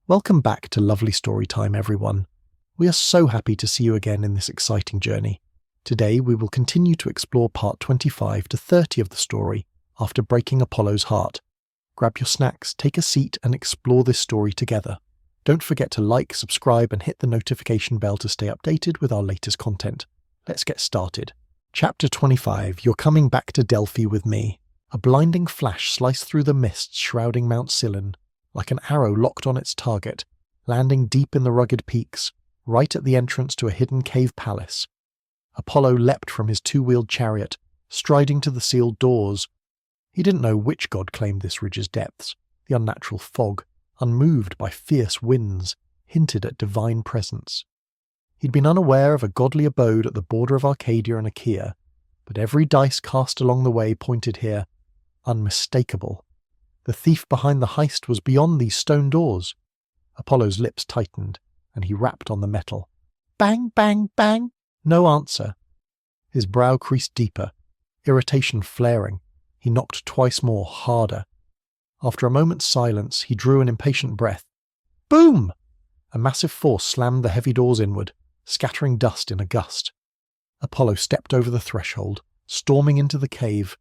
Welcome back to Lovely Story Time, everyone. We are so happy to see you again in this exciting journey. Today we will continue to explore part 25 to 30 of the story after breaking Apollo's heart. Grab your snacks, take a seat and explore this story together. Don't forget to like, subscribe and hit the notification bell to stay updated with our latest content. Let's get started. Chapter 25, You're Coming Back to Delphi with Me. A blinding flash sliced through the mists shrouding Mount Cylon, like an arrow locked on its target, landing deep in the rugged peaks, right at the entrance to a hidden cave palace. Apollo leapt from his two-wheeled chariot, striding to the sealed doors. He didn't know which god claimed this ridge's depths. The unnatural fog, unmoved by fierce winds, hinted at divine presence. He'd been unaware of a godly abode at the border of Arcadia and Achaea, but every dice cast along the way pointed here, unmistakable. The thief behind the heist was beyond these stone doors. Apollo's lips tightened, and he rapped on the metal. Bang, bang, bang! No answer. His brow creased deeper, irritation flaring. He knocked twice more, harder. After a moment's silence, he drew an impatient breath. Boom! A massive force slammed the heavy doors inward, scattering dust in a gust. Apollo stepped over the threshold, storming into the cave.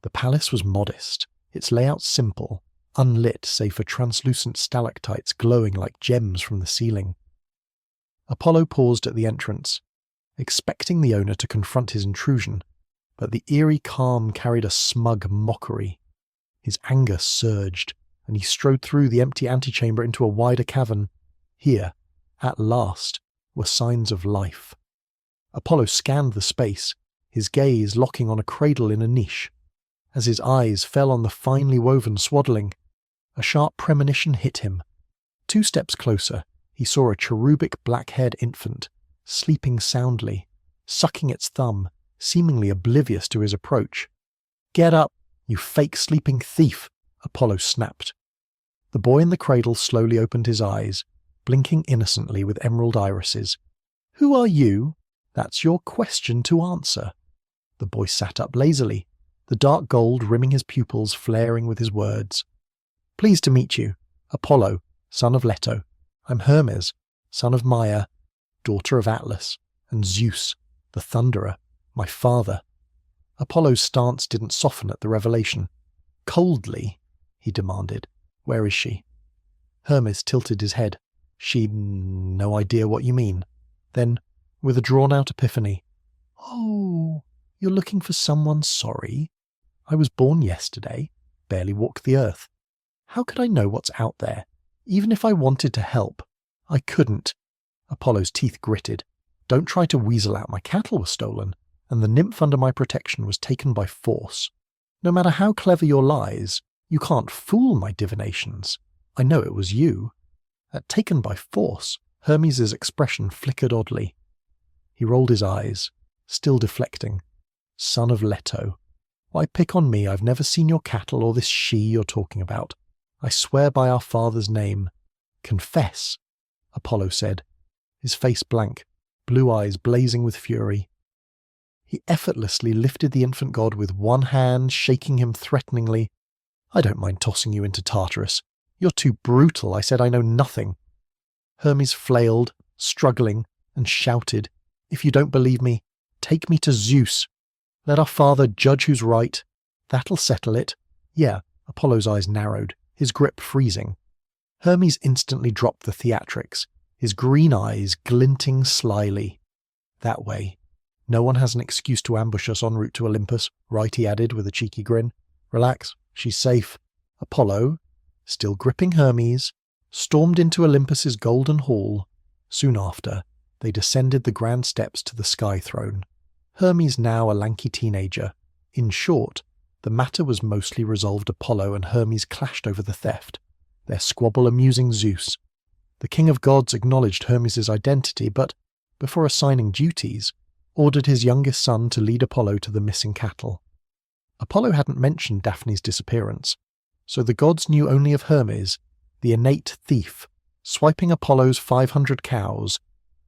The palace was modest, its layout simple, unlit save for translucent stalactites glowing like gems from the ceiling. Apollo paused at the entrance, expecting the owner to confront his intrusion, but the eerie calm carried a smug mockery. His anger surged, and he strode through the empty antechamber into a wider cavern. Here, at last, were signs of life. Apollo scanned the space, his gaze locking on a cradle in a niche. As his eyes fell on the finely woven swaddling, a sharp premonition hit him. 2 steps closer, he saw a cherubic black-haired infant, sleeping soundly, sucking its thumb, seemingly oblivious to his approach. Get up, you fake sleeping thief, Apollo snapped. The boy in the cradle slowly opened his eyes, blinking innocently with emerald irises. Who are you? That's your question to answer. The boy sat up lazily, the dark gold rimming his pupils flaring with his words. Pleased to meet you, Apollo, son of Leto. I'm Hermes, son of Maia, daughter of Atlas, and Zeus, the thunderer, my father. Apollo's stance didn't soften at the revelation. Coldly, he demanded, where is she? Hermes tilted his head. No idea what you mean. Then, with a drawn-out epiphany, Oh, you're looking for someone sorry? I was born yesterday, barely walked the earth. How could I know what's out there? Even if I wanted to help, I couldn't. Apollo's teeth gritted. Don't try to weasel out. My cattle were stolen, and the nymph under my protection was taken by force. No matter how clever your lies, you can't fool my divinations. I know it was you. At taken by force, Hermes' expression flickered oddly. He rolled his eyes, still deflecting. Son of Leto. Why pick on me? I've never seen your cattle or this she you're talking about. I swear by our father's name. Confess, Apollo said, his face blank, blue eyes blazing with fury. He effortlessly lifted the infant god with one hand, shaking him threateningly. I don't mind tossing you into Tartarus. You're too brutal. I said I know nothing. Hermes flailed, struggling, and shouted, If you don't believe me, take me to Zeus. Let our father judge who's right. That'll settle it. Yeah, Apollo's eyes narrowed, his grip freezing. Hermes instantly dropped the theatrics, his green eyes glinting slyly. That way. No one has an excuse to ambush us en route to Olympus, right, he added with a cheeky grin. Relax, she's safe. Apollo, still gripping Hermes, stormed into Olympus's golden hall. Soon after, they descended the grand steps to the sky throne. Hermes now a lanky teenager. In short, the matter was mostly resolved. Apollo and Hermes clashed over the theft, their squabble amusing Zeus. The king of gods acknowledged Hermes' identity, but, before assigning duties, ordered his youngest son to lead Apollo to the missing cattle. Apollo hadn't mentioned Daphne's disappearance, so the gods knew only of Hermes, the innate thief, swiping Apollo's 500 cows.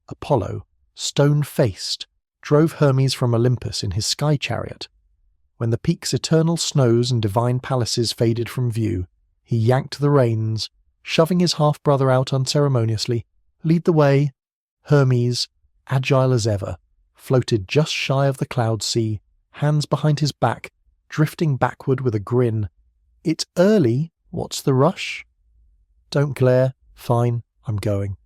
Apollo, stone-faced, drove Hermes from Olympus in his sky chariot. When the peak's eternal snows and divine palaces faded from view, he yanked the reins, shoving his half-brother out unceremoniously. "Lead the way." Hermes, agile as ever, floated just shy of the cloud sea, hands behind his back, drifting backward with a grin. "It's early. What's the rush?" "Don't glare. Fine, I'm going."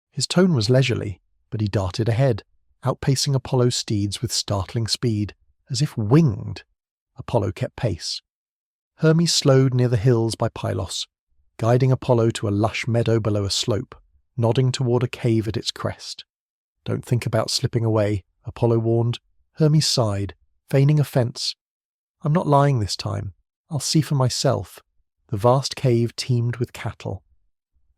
His tone was leisurely, but he darted ahead, outpacing Apollo's steeds with startling speed, as if winged. Apollo kept pace. Hermes slowed near the hills by Pylos, guiding Apollo to a lush meadow below a slope, nodding toward a cave at its crest. "Don't think about slipping away," Apollo warned. Hermes sighed, feigning offense. "I'm not lying this time. I'll see for myself." The vast cave teemed with cattle.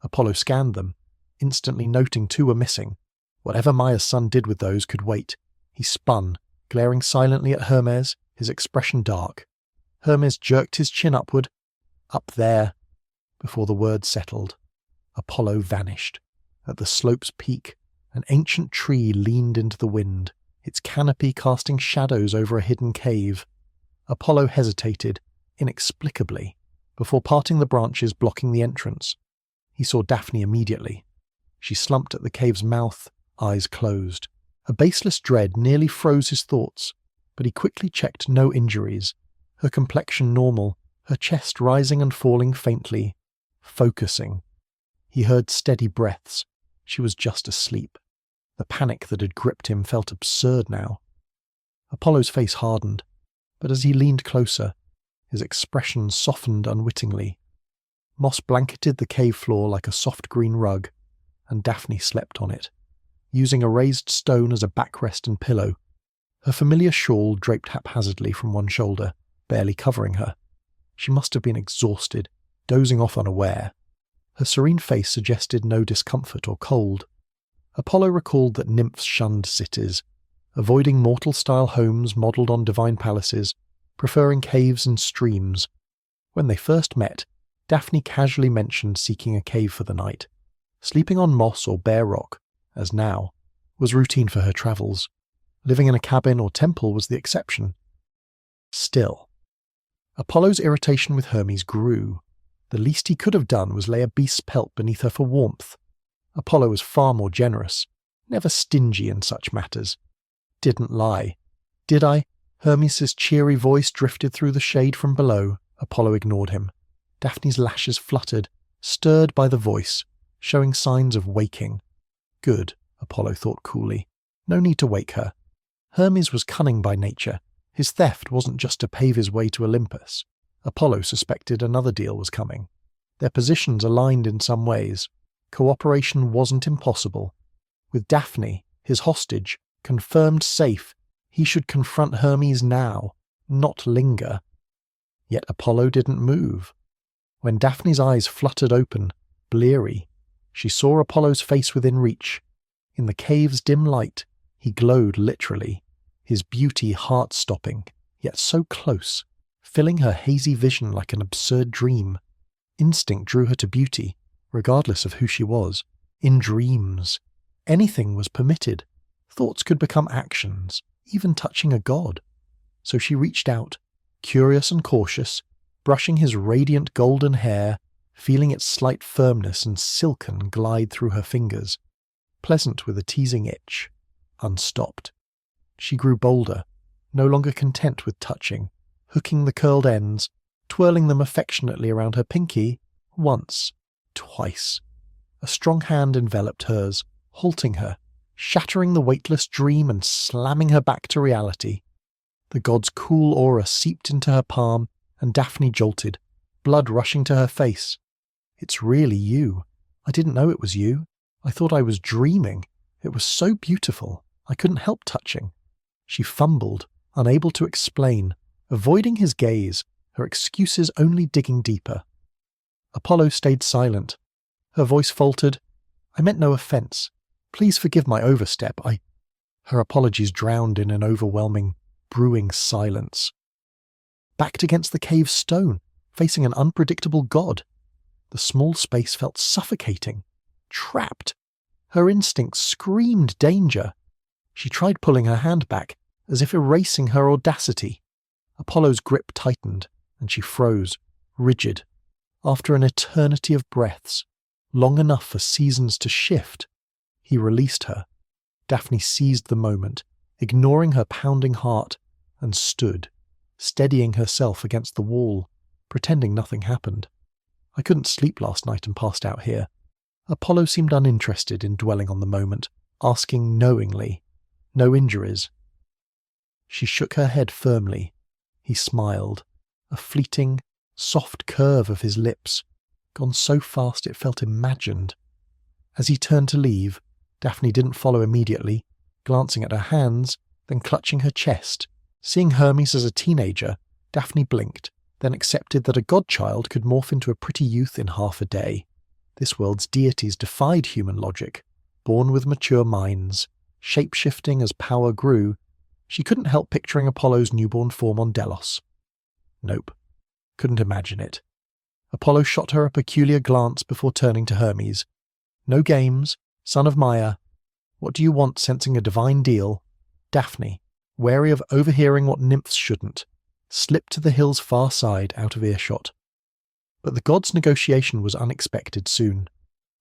Apollo scanned them, instantly noting 2 were missing. Whatever Maia's son did with those could wait. He spun, glaring silently at Hermes, his expression dark. Hermes jerked his chin upward. "Up there." Before the word settled, Apollo vanished. At the slope's peak, an ancient tree leaned into the wind, its canopy casting shadows over a hidden cave. Apollo hesitated, inexplicably, before parting the branches blocking the entrance. He saw Daphne immediately. She slumped at the cave's mouth, eyes closed. A baseless dread nearly froze his thoughts, but he quickly checked no injuries. Her complexion normal, her chest rising and falling faintly. Focusing. He heard steady breaths. She was just asleep. The panic that had gripped him felt absurd now. Apollo's face hardened, but as he leaned closer, his expression softened unwittingly. Moss blanketed the cave floor like a soft green rug, and Daphne slept on it, using a raised stone as a backrest and pillow. Her familiar shawl draped haphazardly from one shoulder, barely covering her. She must have been exhausted, dozing off unaware. Her serene face suggested no discomfort or cold. Apollo recalled that nymphs shunned cities, avoiding mortal-style homes modelled on divine palaces, preferring caves and streams. When they first met, Daphne casually mentioned seeking a cave for the night. Sleeping on moss or bare rock, as now, was routine for her travels. Living in a cabin or temple was the exception. Still, Apollo's irritation with Hermes grew. The least he could have done was lay a beast's pelt beneath her for warmth. Apollo was far more generous, never stingy in such matters. Didn't lie. Did I? Hermes' cheery voice drifted through the shade from below. Apollo ignored him. Daphne's lashes fluttered, stirred by the voice, showing signs of waking. Good, Apollo thought coolly. No need to wake her. Hermes was cunning by nature. His theft wasn't just to pave his way to Olympus. Apollo suspected another deal was coming. Their positions aligned in some ways. Cooperation wasn't impossible. With Daphne, his hostage, confirmed safe, he should confront Hermes now, not linger. Yet Apollo didn't move. When Daphne's eyes fluttered open, bleary, she saw Apollo's face within reach. In the cave's dim light, he glowed literally, his beauty heart-stopping, yet so close, filling her hazy vision like an absurd dream. Instinct drew her to beauty, regardless of who she was. In dreams, anything was permitted. Thoughts could become actions, even touching a god. So she reached out, curious and cautious, brushing his radiant golden hair, feeling its slight firmness and silken glide through her fingers, pleasant with a teasing itch, unstopped. She grew bolder, no longer content with touching, hooking the curled ends, twirling them affectionately around her pinky, once, twice. A strong hand enveloped hers, halting her, shattering the weightless dream and slamming her back to reality. The god's cool aura seeped into her palm, and Daphne jolted, blood rushing to her face. It's really you. I didn't know it was you. I thought I was dreaming. It was so beautiful. I couldn't help touching. She fumbled, unable to explain, avoiding his gaze, her excuses only digging deeper. Apollo stayed silent. Her voice faltered. I meant no offense. Please forgive my overstep. Her apologies drowned in an overwhelming, brewing silence. Backed against the cave's stone, facing an unpredictable god. The small space felt suffocating. Trapped. Her instincts screamed danger. She tried pulling her hand back, as if erasing her audacity. Apollo's grip tightened, and she froze, rigid. After an eternity of breaths, long enough for seasons to shift, he released her. Daphne seized the moment, ignoring her pounding heart, and stood, steadying herself against the wall, pretending nothing happened. I couldn't sleep last night and passed out here. Apollo seemed uninterested in dwelling on the moment, asking knowingly, "No injuries?" She shook her head firmly. He smiled, a fleeting, soft curve of his lips, gone so fast it felt imagined. As he turned to leave, Daphne didn't follow immediately, glancing at her hands, then clutching her chest. Seeing Hermes as a teenager, Daphne blinked, then accepted that a godchild could morph into a pretty youth in half a day. This world's deities defied human logic, born with mature minds, shape-shifting as power grew. She couldn't help picturing Apollo's newborn form on Delos. Nope, couldn't imagine it. Apollo shot her a peculiar glance before turning to Hermes. "No games, son of Maia. What do you want, sensing a divine deal?" Daphne, wary of overhearing what nymphs shouldn't, slipped to the hill's far side out of earshot. But the god's negotiation was unexpected soon.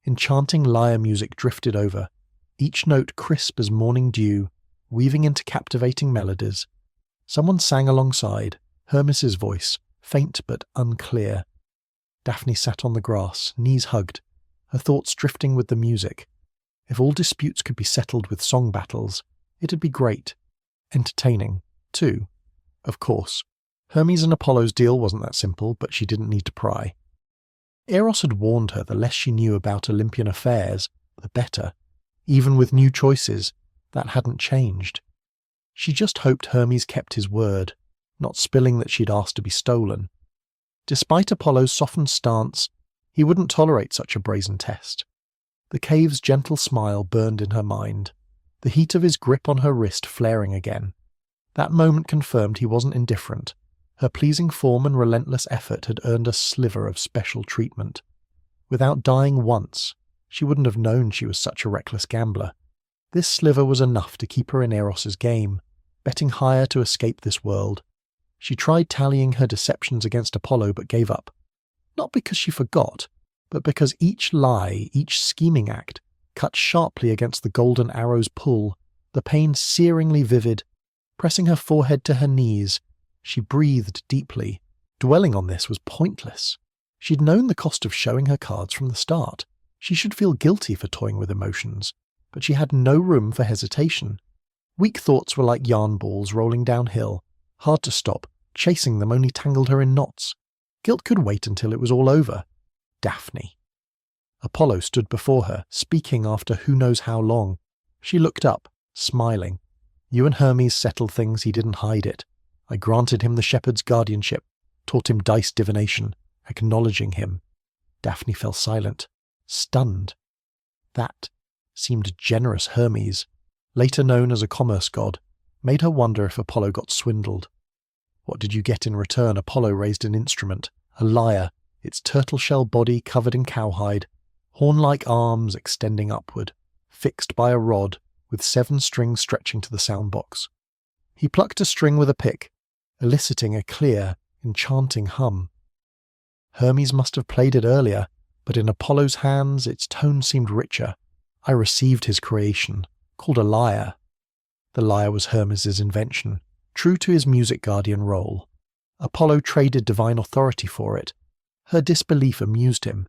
Enchanting lyre music drifted over, each note crisp as morning dew, weaving into captivating melodies. Someone sang alongside, Hermes's voice, faint but unclear. Daphne sat on the grass, knees hugged, her thoughts drifting with the music. If all disputes could be settled with song battles, it'd be great. Entertaining, too. Of course, Hermes and Apollo's deal wasn't that simple, but she didn't need to pry. Eros had warned her the less she knew about Olympian affairs, the better. Even with new choices, that hadn't changed. She just hoped Hermes kept his word, not spilling that she'd asked to be stolen. Despite Apollo's softened stance, he wouldn't tolerate such a brazen test. The cave's gentle smile burned in her mind, the heat of his grip on her wrist flaring again. That moment confirmed he wasn't indifferent. Her pleasing form and relentless effort had earned a sliver of special treatment. Without dying once, she wouldn't have known she was such a reckless gambler. This sliver was enough to keep her in Eros's game, betting higher to escape this world. She tried tallying her deceptions against Apollo but gave up. Not because she forgot, but because each lie, each scheming act, cut sharply against the golden arrow's pull, the pain searingly vivid. Pressing her forehead to her knees, she breathed deeply. Dwelling on this was pointless. She'd known the cost of showing her cards from the start. She should feel guilty for toying with emotions, but she had no room for hesitation. Weak thoughts were like yarn balls rolling downhill, hard to stop. Chasing them only tangled her in knots. Guilt could wait until it was all over. Daphne. Apollo stood before her, speaking after who knows how long. She looked up, smiling. "You and Hermes settled things, he didn't hide it. I granted him the shepherd's guardianship, taught him dice divination, acknowledging him." Daphne fell silent, stunned. That seemed generous Hermes, later known as a commerce god, made her wonder if Apollo got swindled. "What did you get in return?" Apollo raised an instrument, a lyre, its turtle-shell body covered in cowhide, horn-like arms extending upward, fixed by a rod with 7 strings stretching to the soundbox. He plucked a string with a pick, eliciting a clear, enchanting hum. Hermes must have played it earlier, but in Apollo's hands its tone seemed richer. I received his creation, called a lyre. The lyre was Hermes's invention, true to his music guardian role. Apollo traded divine authority for it. Her disbelief amused him.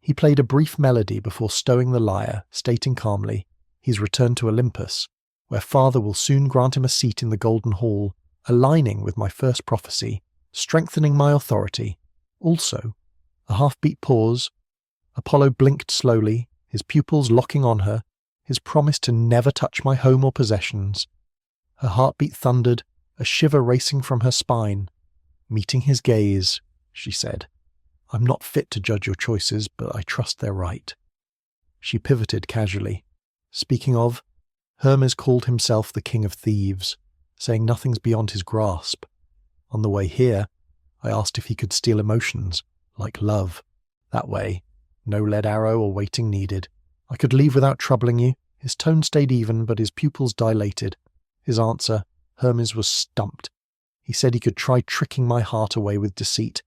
He played a brief melody before stowing the lyre, stating calmly, "He's returned to Olympus, where Father will soon grant him a seat in the Golden Hall, aligning with my first prophecy, strengthening my authority. Also," a half-beat pause. Apollo blinked slowly, his pupils locking on her, his promise to never touch my home or possessions. Her heartbeat thundered, a shiver racing from her spine. "Meeting his gaze," she said. "I'm not fit to judge your choices, but I trust they're right." She pivoted casually. "Speaking of, Hermes called himself the King of Thieves, saying nothing's beyond his grasp. On the way here, I asked if he could steal emotions, like love. That way, no lead arrow or waiting needed. I could leave without troubling you." His tone stayed even, but his pupils dilated. His answer, Hermes was stumped. He said he could try tricking my heart away with deceit.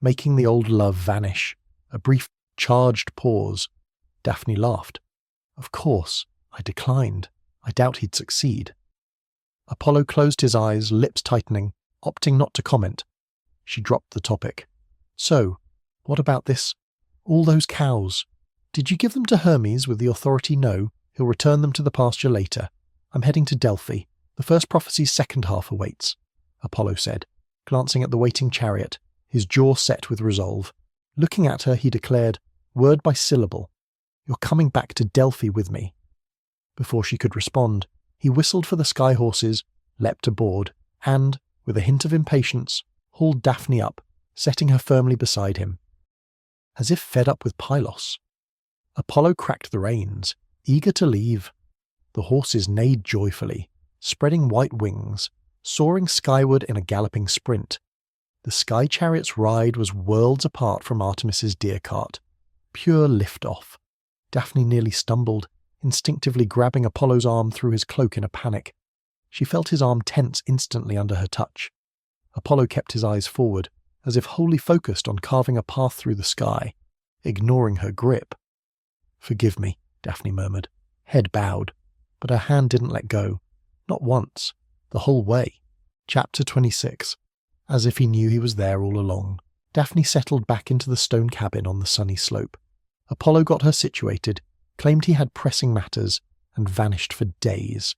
making the old love vanish. A brief, charged pause. Daphne laughed. Of course, I declined. I doubt he'd succeed. Apollo closed his eyes, lips tightening, opting not to comment. She dropped the topic. So, what about this? All those cows. Did you give them to Hermes with the authority no, he'll return them to the pasture later? I'm heading to Delphi. The first prophecy's second half awaits, Apollo said, glancing at the waiting chariot, his jaw set with resolve. Looking at her, he declared, word by syllable, You're coming back to Delphi with me. Before she could respond, he whistled for the sky horses, leapt aboard, and, with a hint of impatience, hauled Daphne up, setting her firmly beside him. As if fed up with Pylos, Apollo cracked the reins, eager to leave. The horses neighed joyfully, spreading white wings, soaring skyward in a galloping sprint. The sky chariot's ride was worlds apart from Artemis's deer cart. Pure lift-off. Daphne nearly stumbled, instinctively grabbing Apollo's arm through his cloak in a panic. She felt his arm tense instantly under her touch. Apollo kept his eyes forward, as if wholly focused on carving a path through the sky, ignoring her grip. Forgive me, Daphne murmured, head bowed, but her hand didn't let go. Not once, the whole way. Chapter 26. As if he knew he was there all along, Daphne settled back into the stone cabin on the sunny slope. Apollo got her situated, claimed he had pressing matters, and vanished for days.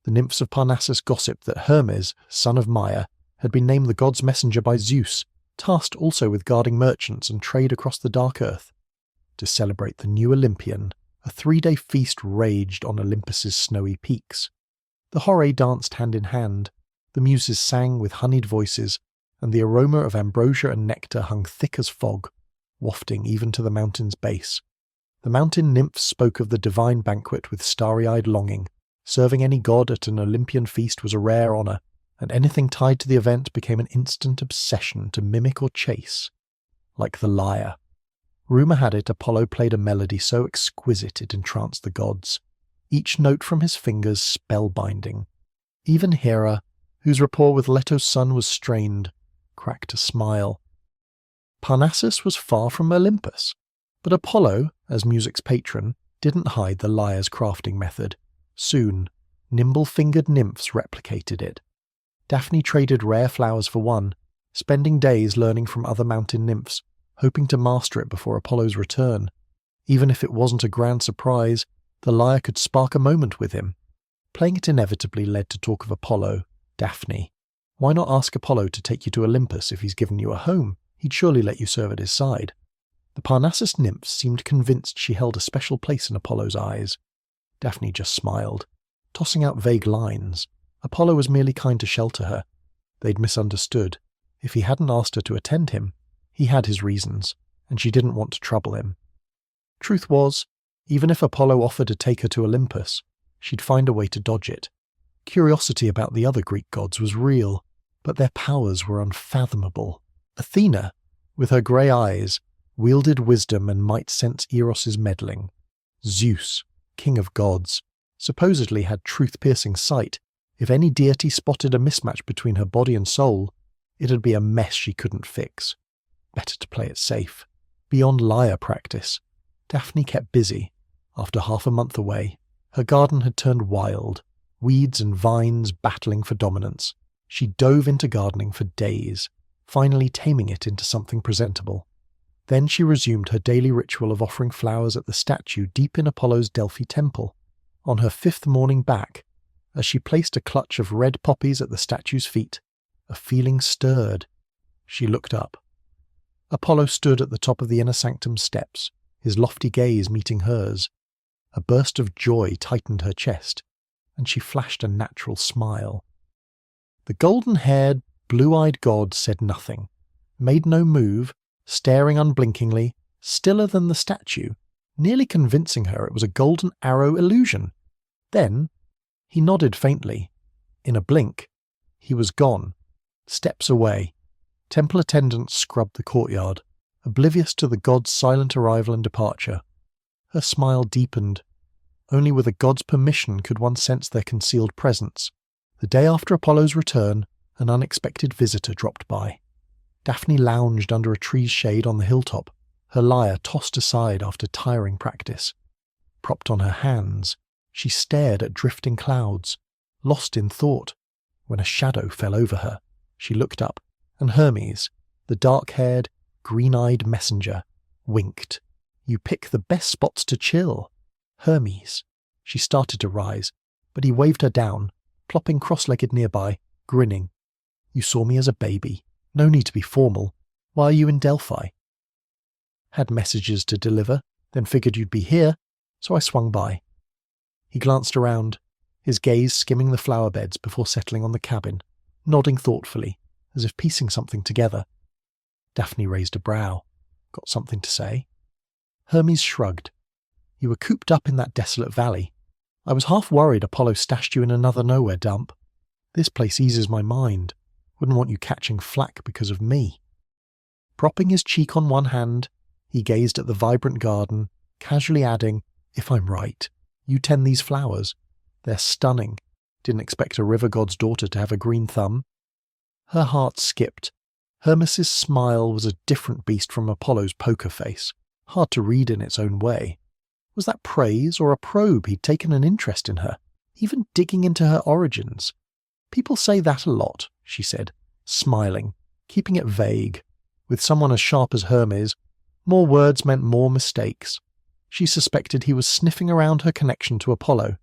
The nymphs of Parnassus gossiped that Hermes, son of Maia, had been named the god's messenger by Zeus, tasked also with guarding merchants and trade across the dark earth. To celebrate the new Olympian, a 3-day feast raged on Olympus's snowy peaks. The horae danced hand in hand, the muses sang with honeyed voices, and the aroma of ambrosia and nectar hung thick as fog, wafting even to the mountain's base. The mountain nymphs spoke of the divine banquet with starry-eyed longing. Serving any god at an Olympian feast was a rare honour, and anything tied to the event became an instant obsession to mimic or chase. Like the lyre. Rumour had it Apollo played a melody so exquisite it entranced the gods, each note from his fingers spellbinding. Even Hera, whose rapport with Leto's son was strained, cracked a smile. Parnassus was far from Olympus, but Apollo, as music's patron, didn't hide the lyre's crafting method. Soon, nimble-fingered nymphs replicated it. Daphne traded rare flowers for one, spending days learning from other mountain nymphs, hoping to master it before Apollo's return. Even if it wasn't a grand surprise, the lyre could spark a moment with him. Playing it inevitably led to talk of Apollo, Daphne. Why not ask Apollo to take you to Olympus if he's given you a home? He'd surely let you serve at his side. The Parnassus nymphs seemed convinced she held a special place in Apollo's eyes. Daphne just smiled, tossing out vague lines. Apollo was merely kind to shelter her. They'd misunderstood. If he hadn't asked her to attend him, he had his reasons, and she didn't want to trouble him. Truth was, even if Apollo offered to take her to Olympus, she'd find a way to dodge it. Curiosity about the other Greek gods was real, but their powers were unfathomable. Athena, with her grey eyes, wielded wisdom and might sense Eros's meddling. Zeus, king of gods, supposedly had truth-piercing sight. If any deity spotted a mismatch between her body and soul, it'd be a mess she couldn't fix. Better to play it safe. Beyond lyre practice, Daphne kept busy. After half a month away, her garden had turned wild, weeds and vines battling for dominance. She dove into gardening for days, finally taming it into something presentable. Then she resumed her daily ritual of offering flowers at the statue deep in Apollo's Delphi temple. On her 5th morning back, as she placed a clutch of red poppies at the statue's feet, a feeling stirred. She looked up. Apollo stood at the top of the inner sanctum steps, his lofty gaze meeting hers. A burst of joy tightened her chest, and she flashed a natural smile. The golden-haired, blue-eyed god said nothing, made no move, staring unblinkingly, stiller than the statue, nearly convincing her it was a golden arrow illusion. Then, he nodded faintly. In a blink, he was gone, steps away. Temple attendants scrubbed the courtyard, oblivious to the god's silent arrival and departure. Her smile deepened. Only with a god's permission could one sense their concealed presence. The day after Apollo's return, an unexpected visitor dropped by. Daphne lounged under a tree's shade on the hilltop, her lyre tossed aside after tiring practice. Propped on her hands, she stared at drifting clouds, lost in thought, when a shadow fell over her. She looked up, and Hermes, the dark-haired, green-eyed messenger, winked. "You pick the best spots to chill." "Hermes." She started to rise, but he waved her down, plopping cross-legged nearby, grinning. "You saw me as a baby. No need to be formal. Why are you in Delphi?" "Had messages to deliver, then figured you'd be here, so I swung by." He glanced around, his gaze skimming the flower beds before settling on the cabin, nodding thoughtfully, as if piecing something together. Daphne raised a brow. "Got something to say?" Hermes shrugged. "You were cooped up in that desolate valley. I was half worried Apollo stashed you in another nowhere dump. This place eases my mind. Wouldn't want you catching flack because of me." Propping his cheek on one hand, he gazed at the vibrant garden, casually adding, "If I'm right, you tend these flowers. They're stunning. Didn't expect a river god's daughter to have a green thumb." Her heart skipped. Hermes's smile was a different beast from Apollo's poker face, hard to read in its own way. Was that praise or a probe he'd taken an interest in her, even digging into her origins? "People say that a lot," she said, smiling, keeping it vague. With someone as sharp as Hermes, more words meant more mistakes. She suspected he was sniffing around her connection to Apollo.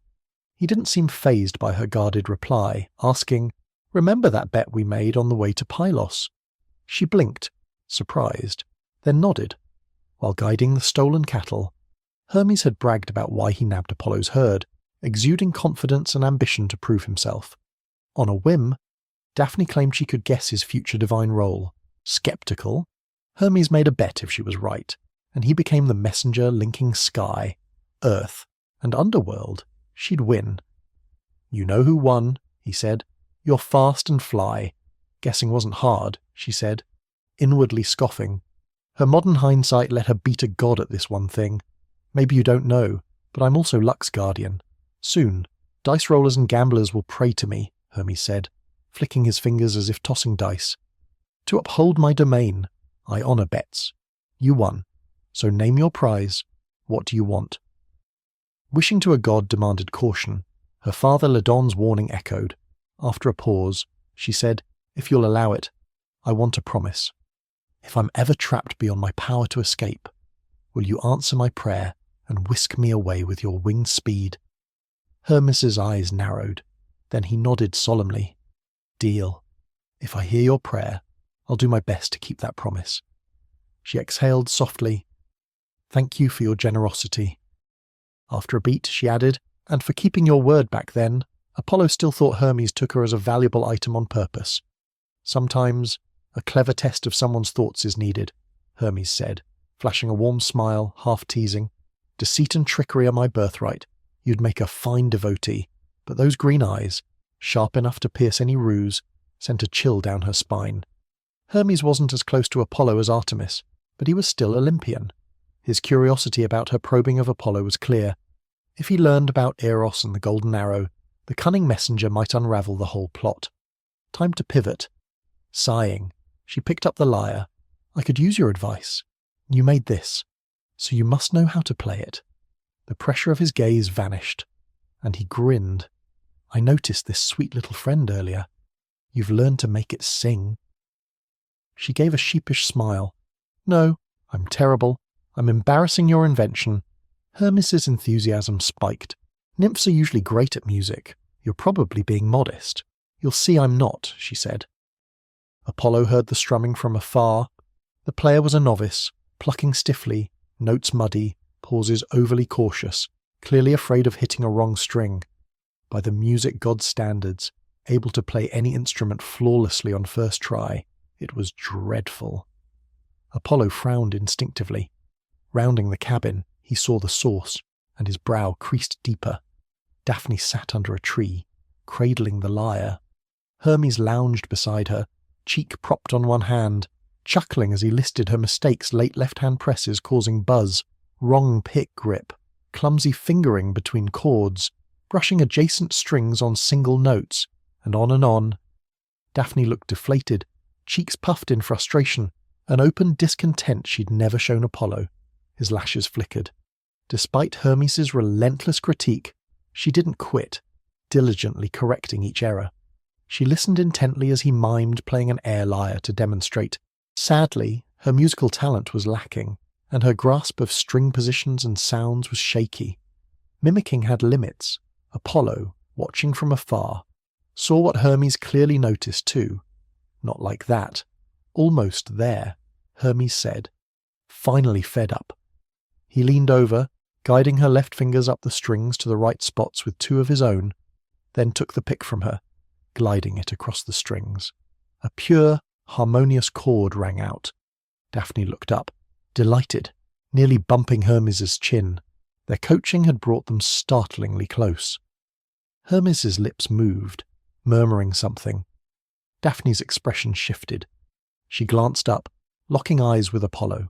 He didn't seem fazed by her guarded reply, asking, "Remember that bet we made on the way to Pylos?" She blinked, surprised, then nodded. While guiding the stolen cattle, Hermes had bragged about why he nabbed Apollo's herd, exuding confidence and ambition to prove himself. On a whim, Daphne claimed she could guess his future divine role. Skeptical, Hermes made a bet if she was right, and he became the messenger linking sky, earth, and underworld. She'd win. "You know who won," he said. "You're fast and fly." "Guessing wasn't hard," she said, inwardly scoffing. Her modern hindsight let her beat a god at this one thing. "Maybe you don't know, but I'm also Luck's guardian. Soon, dice rollers and gamblers will pray to me," Hermes said, flicking his fingers as if tossing dice. "To uphold my domain, I honor bets. You won, so name your prize. What do you want?" Wishing to a god demanded caution. Her father Ladon's warning echoed. After a pause, she said, "If you'll allow it, I want a promise. If I'm ever trapped beyond my power to escape, will you answer my prayer and whisk me away with your winged speed?" Hermes's eyes narrowed. Then he nodded solemnly. "Deal. If I hear your prayer, I'll do my best to keep that promise." She exhaled softly. "Thank you for your generosity." After a beat, she added, "And for keeping your word back then. Apollo still thought Hermes took her as a valuable item on purpose." "Sometimes a clever test of someone's thoughts is needed," Hermes said, flashing a warm smile, half teasing. "Deceit and trickery are my birthright. You'd make a fine devotee, but those green eyes, sharp enough to pierce any ruse, sent a chill down her spine." Hermes wasn't as close to Apollo as Artemis, but he was still Olympian. His curiosity about her probing of Apollo was clear. If he learned about Eros and the Golden Arrow, the cunning messenger might unravel the whole plot. Time to pivot. Sighing, she picked up the lyre. "I could use your advice. You made this, so you must know how to play it." The pressure of his gaze vanished, and he grinned. "I noticed this sweet little friend earlier. You've learned to make it sing." She gave a sheepish smile. "No, I'm terrible. I'm embarrassing your invention." Hermes's enthusiasm spiked. "Nymphs are usually great at music. You're probably being modest." "You'll see I'm not," she said. Apollo heard the strumming from afar. The player was a novice, plucking stiffly, notes muddy, pauses overly cautious, clearly afraid of hitting a wrong string. By the music god's standards, able to play any instrument flawlessly on first try, it was dreadful. Apollo frowned instinctively. Rounding the cabin, he saw the source, and his brow creased deeper. Daphne sat under a tree, cradling the lyre. Hermes lounged beside her, cheek propped on one hand, chuckling as he listed her mistakes: late left-hand presses causing buzz, wrong pick grip, clumsy fingering between chords, brushing adjacent strings on single notes, and on and on. Daphne looked deflated, cheeks puffed in frustration, an open discontent she'd never shown Apollo. His lashes flickered. Despite Hermes' relentless critique, she didn't quit, diligently correcting each error. She listened intently as he mimed playing an air lyre to demonstrate. Sadly, her musical talent was lacking, and her grasp of string positions and sounds was shaky. Mimicking had limits. Apollo, watching from afar, saw what Hermes clearly noticed too. Not like that. Almost there, Hermes said, finally fed up. He leaned over, guiding her left fingers up the strings to the right spots with two of his own, then took the pick from her, gliding it across the strings. A pure, harmonious chord rang out. Daphne looked up, delighted, nearly bumping Hermes's chin. Their coaching had brought them startlingly close. Hermes's lips moved, murmuring something. Daphne's expression shifted. She glanced up, locking eyes with Apollo.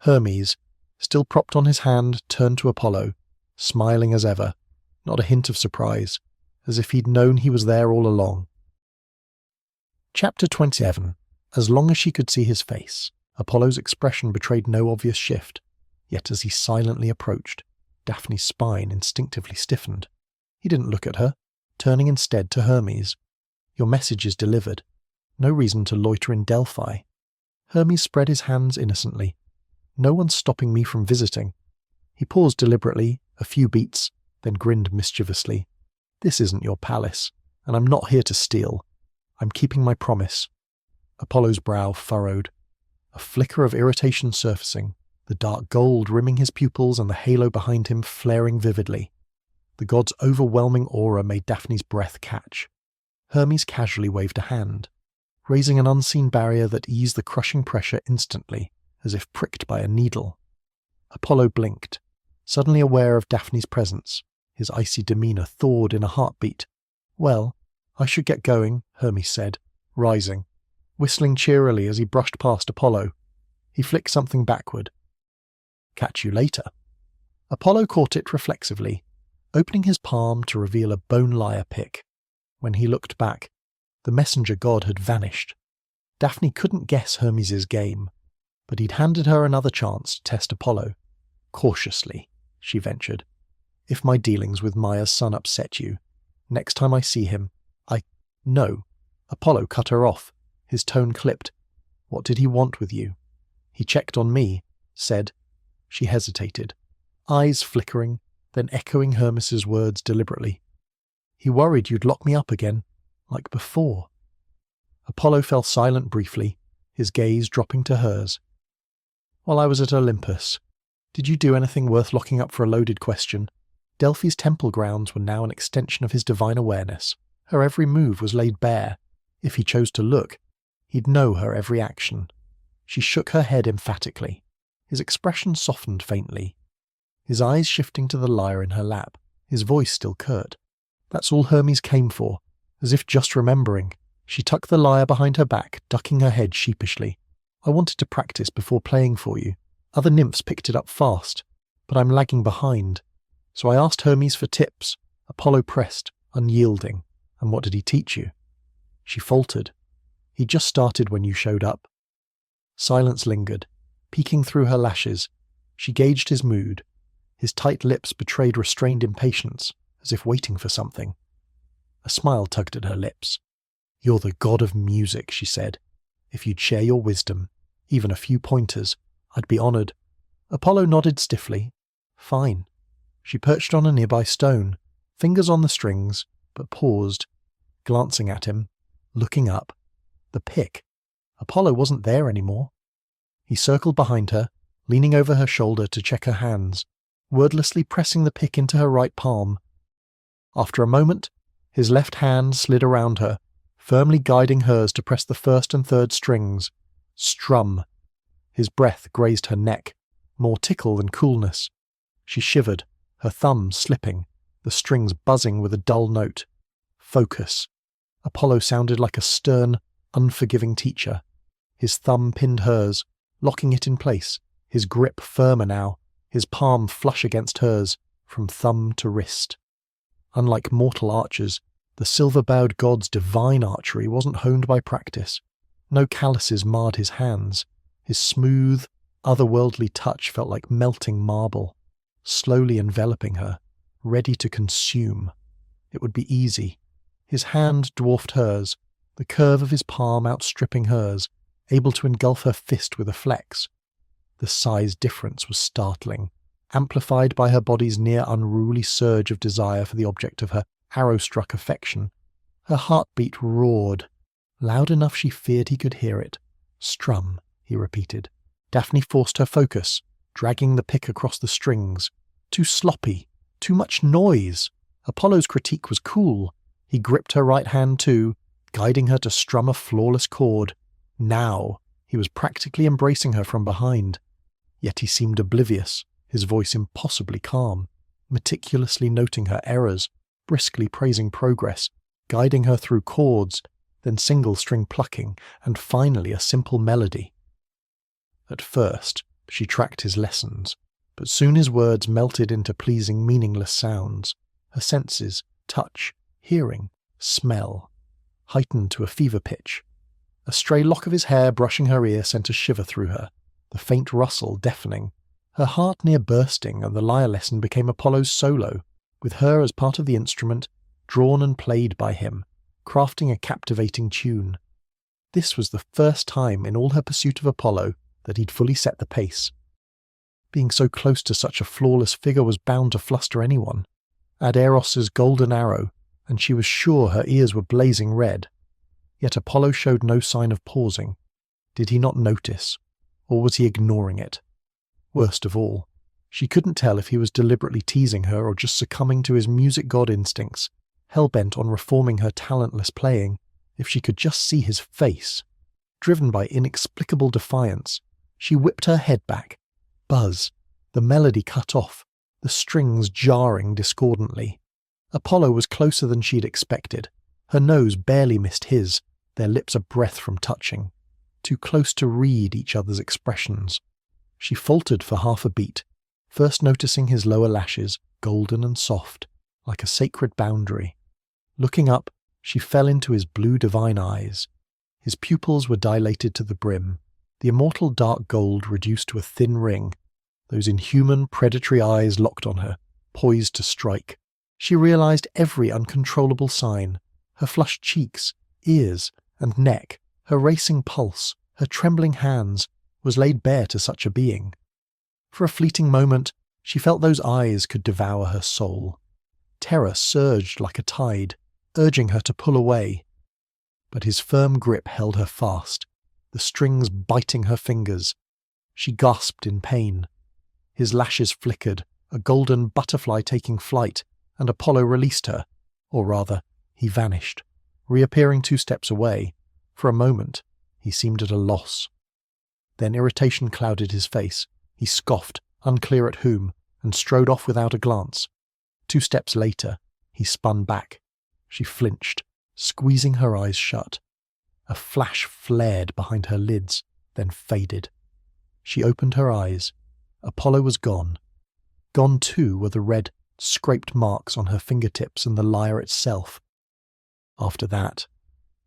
Hermes, still propped on his hand, turned to Apollo, smiling as ever, not a hint of surprise, as if he'd known he was there all along. Chapter 27. As long as she could see his face, Apollo's expression betrayed no obvious shift, yet as he silently approached, Daphne's spine instinctively stiffened. He didn't look at her, turning instead to Hermes. "Your message is delivered. No reason to loiter in Delphi." Hermes spread his hands innocently. "No one's stopping me from visiting." He paused deliberately, a few beats, then grinned mischievously. "This isn't your palace, and I'm not here to steal. I'm keeping my promise." Apollo's brow furrowed, a flicker of irritation surfacing, the dark gold rimming his pupils and the halo behind him flaring vividly. The god's overwhelming aura made Daphne's breath catch. Hermes casually waved a hand, raising an unseen barrier that eased the crushing pressure instantly, as if pricked by a needle. Apollo blinked, suddenly aware of Daphne's presence. His icy demeanor thawed in a heartbeat. "Well, I should get going," Hermes said, rising, whistling cheerily as he brushed past Apollo. He flicked something backward. "Catch you later." Apollo caught it reflexively, opening his palm to reveal a bone lyre pick. When he looked back, the messenger god had vanished. Daphne couldn't guess Hermes's game, but he'd handed her another chance to test Apollo. "Cautiously," she ventured. "If my dealings with Maya's son upset you, next time I see him, No." Apollo cut her off, his tone clipped. "What did he want with you?" "He checked on me," said. She hesitated, eyes flickering, then echoing Hermes's words deliberately. "He worried you'd lock me up again, like before." Apollo fell silent briefly, his gaze dropping to hers. "While I was at Olympus, did you do anything worth locking up for a loaded question?" Delphi's temple grounds were now an extension of his divine awareness. Her every move was laid bare. If he chose to look, he'd know her every action. She shook her head emphatically. His expression softened faintly, his eyes shifting to the lyre in her lap, his voice still curt. "That's all Hermes came for," as if just remembering. She tucked the lyre behind her back, ducking her head sheepishly. "I wanted to practice before playing for you. Other nymphs picked it up fast, but I'm lagging behind. So I asked Hermes for tips." Apollo pressed, unyielding. "And what did he teach you?" She faltered. "He just started when you showed up." Silence lingered, peeking through her lashes. She gauged his mood. His tight lips betrayed restrained impatience, as if waiting for something. A smile tugged at her lips. "You're the god of music," she said. "If you'd share your wisdom, even a few pointers, I'd be honored." Apollo nodded stiffly. "Fine." She perched on a nearby stone, fingers on the strings, but paused, glancing at him, looking up. The pick. Apollo wasn't there anymore. He circled behind her, leaning over her shoulder to check her hands, wordlessly pressing the pick into her right palm. After a moment, his left hand slid around her, firmly guiding hers to press the first and third strings. Strum. His breath grazed her neck, more tickle than coolness. She shivered, her thumb slipping, the strings buzzing with a dull note. Focus. Apollo sounded like a stern, unforgiving teacher. His thumb pinned hers, locking it in place, his grip firmer now, his palm flush against hers, from thumb to wrist. Unlike mortal archers, the silver-bowed god's divine archery wasn't honed by practice. No calluses marred his hands. His smooth, otherworldly touch felt like melting marble, slowly enveloping her, ready to consume. It would be easy. His hand dwarfed hers, the curve of his palm outstripping hers, able to engulf her fist with a flex. The size difference was startling, amplified by her body's near unruly surge of desire for the object of her arrow-struck affection. Her heartbeat roared, loud enough she feared he could hear it. "Strum," he repeated. Daphne forced her focus, dragging the pick across the strings. Too sloppy, too much noise. Apollo's critique was cool. He gripped her right hand too, guiding her to strum a flawless chord. Now, he was practically embracing her from behind. Yet he seemed oblivious, his voice impossibly calm, meticulously noting her errors, briskly praising progress, guiding her through chords, then single-string plucking, and finally a simple melody. At first, she tracked his lessons, but soon his words melted into pleasing, meaningless sounds. Her senses, touch, hearing, smell, heightened to a fever pitch. A stray lock of his hair brushing her ear sent a shiver through her, the faint rustle deafening. Her heart near bursting, and the lyre lesson became Apollo's solo, with her as part of the instrument, drawn and played by him, crafting a captivating tune. This was the first time in all her pursuit of Apollo that he'd fully set the pace. Being so close to such a flawless figure was bound to fluster anyone. Add Eros's golden arrow, and she was sure her ears were blazing red. Yet Apollo showed no sign of pausing. Did he not notice? Or was he ignoring it? Worst of all, she couldn't tell if he was deliberately teasing her or just succumbing to his music god instincts, hell-bent on reforming her talentless playing. If she could just see his face. Driven by inexplicable defiance, she whipped her head back. Buzz. The melody cut off, the strings jarring discordantly. Apollo was closer than she'd expected. Her nose barely missed his, their lips a breath from touching. Too close to read each other's expressions. She faltered for half a beat, first noticing his lower lashes, golden and soft, like a sacred boundary. Looking up, she fell into his blue divine eyes. His pupils were dilated to the brim, the immortal dark gold reduced to a thin ring, those inhuman predatory eyes locked on her, poised to strike. She realized every uncontrollable sign, her flushed cheeks, ears, and neck, her racing pulse, her trembling hands, was laid bare to such a being. For a fleeting moment, she felt those eyes could devour her soul. Terror surged like a tide, urging her to pull away. But his firm grip held her fast, the strings biting her fingers. She gasped in pain. His lashes flickered, a golden butterfly taking flight, and Apollo released her, or rather, he vanished, reappearing 2 steps away. For a moment, he seemed at a loss. Then irritation clouded his face. He scoffed, unclear at whom, and strode off without a glance. 2 steps later, he spun back. She flinched, squeezing her eyes shut. A flash flared behind her lids, then faded. She opened her eyes. Apollo was gone. Gone too were the red, scraped marks on her fingertips and the lyre itself. After that,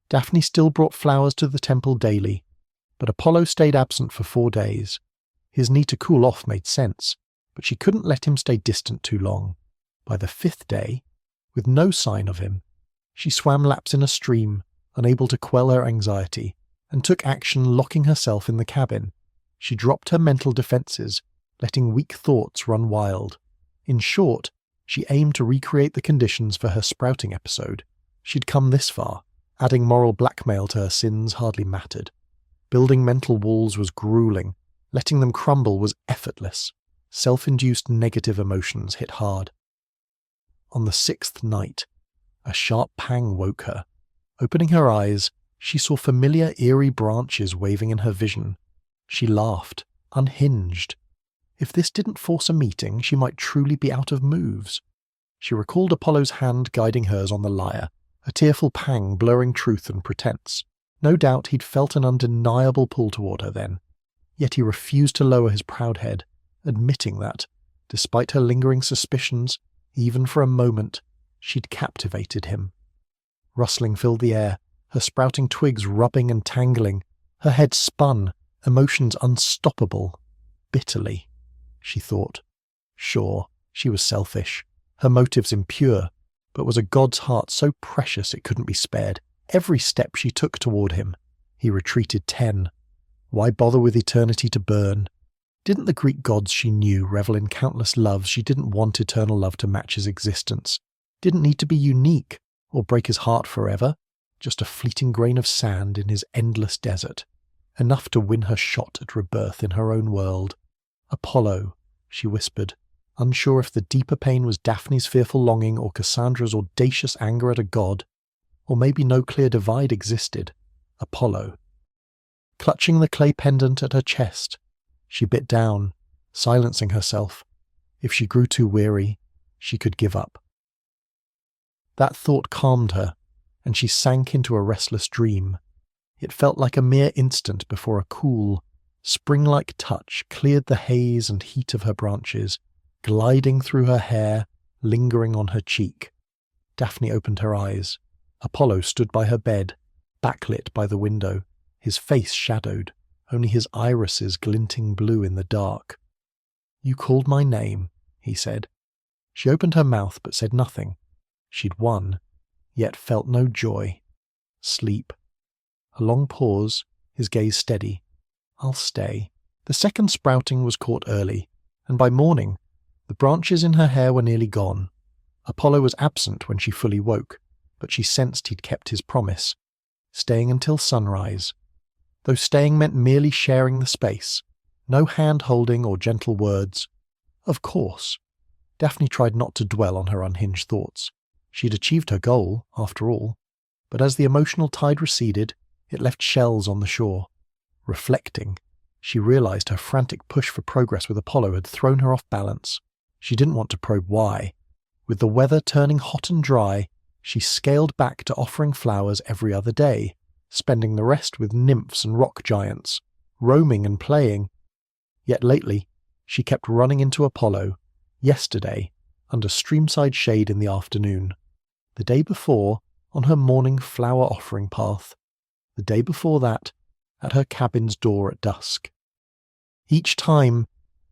Daphne still brought flowers to the temple daily, but Apollo stayed absent for 4 days. His need to cool off made sense, but she couldn't let him stay distant too long. By the 5th day, with no sign of him, she swam laps in a stream, unable to quell her anxiety, and took action locking herself in the cabin. She dropped her mental defences, letting weak thoughts run wild. In short, she aimed to recreate the conditions for her sprouting episode. She'd come this far. Adding moral blackmail to her sins hardly mattered. Building mental walls was grueling. Letting them crumble was effortless. Self-induced negative emotions hit hard. On the 6th night, a sharp pang woke her. Opening her eyes, she saw familiar eerie branches waving in her vision. She laughed, unhinged. If this didn't force a meeting, she might truly be out of moves. She recalled Apollo's hand guiding hers on the lyre, a tearful pang blurring truth and pretense. No doubt he'd felt an undeniable pull toward her then. Yet he refused to lower his proud head, admitting that, despite her lingering suspicions, even for a moment, she'd captivated him. Rustling filled the air, her sprouting twigs rubbing and tangling, Her head spun, emotions unstoppable. Bitterly, she thought. Sure, she was selfish, her motives impure, but was a god's heart so precious it couldn't be spared? Every step she took toward him, he retreated 10. Why bother with eternity to burn? Didn't the Greek gods she knew revel in countless loves she didn't want eternal love to match his existence? Didn't need to be unique or break his heart forever? Just a fleeting grain of sand in his endless desert. Enough to win her shot at rebirth in her own world. Apollo, she whispered, unsure if the deeper pain was Daphne's fearful longing or Cassandra's audacious anger at a god, or maybe no clear divide existed. Apollo. Clutching the clay pendant at her chest, she bit down, silencing herself. If she grew too weary, she could give up. That thought calmed her, and she sank into a restless dream. It felt like a mere instant before a cool, spring-like touch cleared the haze and heat of her branches, gliding through her hair, lingering on her cheek. Daphne opened her eyes. Apollo stood by her bed, backlit by the window, his face shadowed, only his irises glinting blue in the dark. "You called my name," he said. She opened her mouth but said nothing. She'd won, yet felt no joy. Sleep. A long pause, his gaze steady. "I'll stay." The second sprouting was caught early, and by morning, the branches in her hair were nearly gone. Apollo was absent when she fully woke, but she sensed he'd kept his promise, staying until sunrise. Though staying meant merely sharing the space, no hand-holding or gentle words. Of course. Daphne tried not to dwell on her unhinged thoughts. She'd achieved her goal, after all, but as the emotional tide receded, it left shells on the shore. Reflecting, she realized her frantic push for progress with Apollo had thrown her off balance. She didn't want to probe why. With the weather turning hot and dry, she scaled back to offering flowers every other day, spending the rest with nymphs and rock giants, roaming and playing. Yet lately, she kept running into Apollo. Yesterday, under streamside shade in the afternoon. The day before, on her morning flower offering path. The day before that, at her cabin's door at dusk. Each time,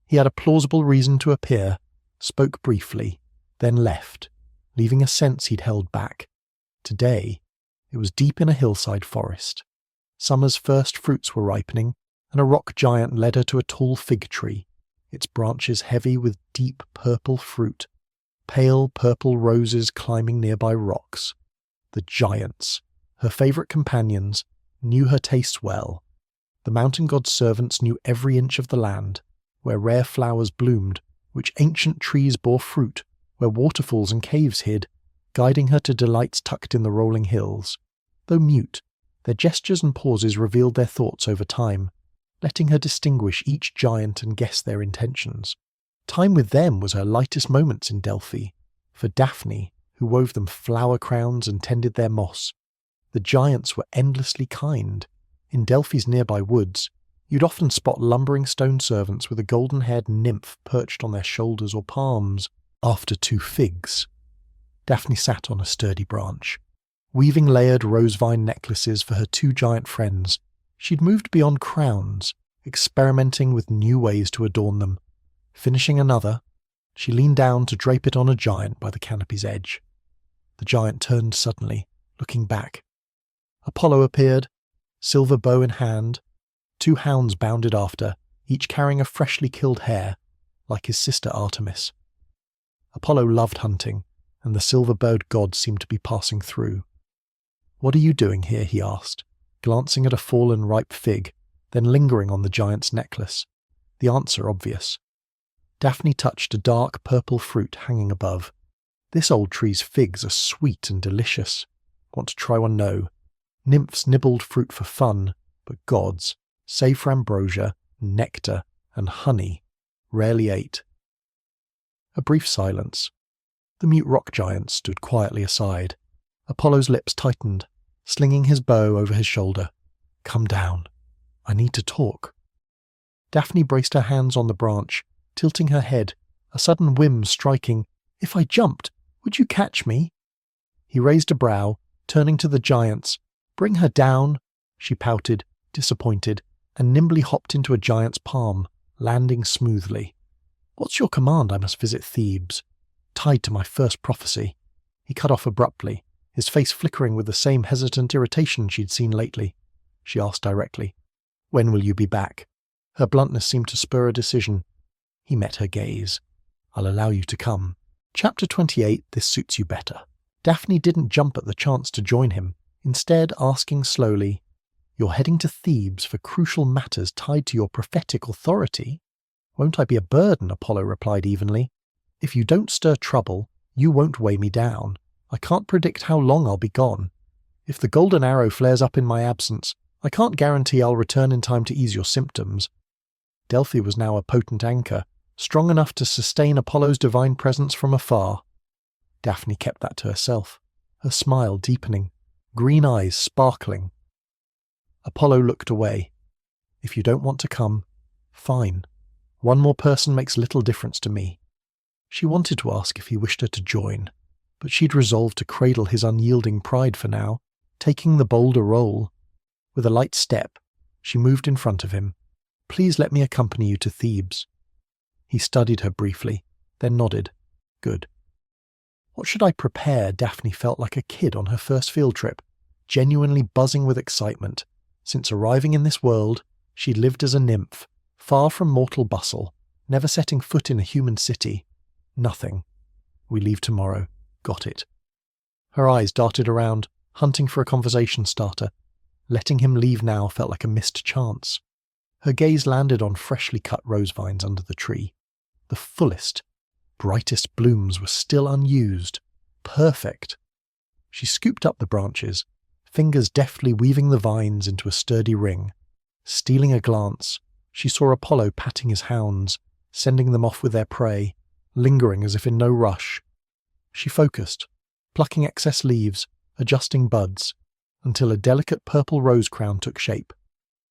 he had a plausible reason to appear, spoke briefly, then left, leaving a sense he'd held back. Today, it was deep in a hillside forest. Summer's first fruits were ripening, and a rock giant led her to a tall fig tree, its branches heavy with deep purple fruit, pale purple roses climbing nearby rocks. The giants, her favourite companions, knew her tastes well. The mountain god's servants knew every inch of the land, where rare flowers bloomed, which ancient trees bore fruit, where waterfalls and caves hid, guiding her to delights tucked in the rolling hills. Though mute, their gestures and pauses revealed their thoughts over time, letting her distinguish each giant and guess their intentions. Time with them was her lightest moments in Delphi, for Daphne, who wove them flower crowns and tended their moss. The giants were endlessly kind. In Delphi's nearby woods, you'd often spot lumbering stone servants with a golden-haired nymph perched on their shoulders or palms, after 2 figs. Daphne sat on a sturdy branch, weaving layered rose-vine necklaces for her 2 giant friends. She'd moved beyond crowns, experimenting with new ways to adorn them. Finishing another, she leaned down to drape it on a giant by the canopy's edge. The giant turned suddenly, looking back. Apollo appeared, silver bow in hand. 2 hounds bounded after, each carrying a freshly killed hare, like his sister Artemis. Apollo loved hunting, and the silver-bowed god seemed to be passing through. "What are you doing here?" he asked, glancing at a fallen ripe fig, then lingering on the giant's necklace. The answer obvious. Daphne touched a dark purple fruit hanging above. "This old tree's figs are sweet and delicious. Want to try one? No. Nymphs nibbled fruit for fun, but gods, save for ambrosia, nectar, and honey, rarely ate." A brief silence. The mute rock giant stood quietly aside. Apollo's lips tightened, slinging his bow over his shoulder. "Come down. I need to talk." Daphne braced her hands on the branch, tilting her head, a sudden whim striking. "If I jumped, would you catch me?" He raised a brow, turning to the giants. "Bring her down," she pouted, disappointed, and nimbly hopped into a giant's palm, landing smoothly. "What's your command? I must visit Thebes. Tied to my first prophecy." He cut off abruptly, his face flickering with the same hesitant irritation she'd seen lately. She asked directly, "When will you be back?" Her bluntness seemed to spur a decision. He met her gaze. "I'll allow you to come." Chapter 28, This Suits You Better. Daphne didn't jump at the chance to join him, instead asking slowly, "You're heading to Thebes for crucial matters tied to your prophetic authority?" "Won't I be a burden?" Apollo replied evenly. "If you don't stir trouble, you won't weigh me down. I can't predict how long I'll be gone. If the golden arrow flares up in my absence, I can't guarantee I'll return in time to ease your symptoms." Delphi was now a potent anchor, strong enough to sustain Apollo's divine presence from afar. Daphne kept that to herself, her smile deepening, green eyes sparkling. Apollo looked away. "If you don't want to come, fine. One more person makes little difference to me." She wanted to ask if he wished her to join, but she'd resolved to cradle his unyielding pride for now, taking the bolder role. With a light step, she moved in front of him. "Please let me accompany you to Thebes." He studied her briefly, then nodded. "Good." What should I prepare? Daphne felt like a kid on her first field trip, genuinely buzzing with excitement. Since arriving in this world, she'd lived as a nymph, far from mortal bustle, never setting foot in a human city. Nothing. "We leave tomorrow." Got it. Her eyes darted around, hunting for a conversation starter. Letting him leave now felt like a missed chance. Her gaze landed on freshly cut rose vines under the tree. The fullest, brightest blooms were still unused. Perfect. She scooped up the branches, fingers deftly weaving the vines into a sturdy ring. Stealing a glance, she saw Apollo patting his hounds, sending them off with their prey, lingering as if in no rush. She focused, plucking excess leaves, adjusting buds, until a delicate purple rose crown took shape.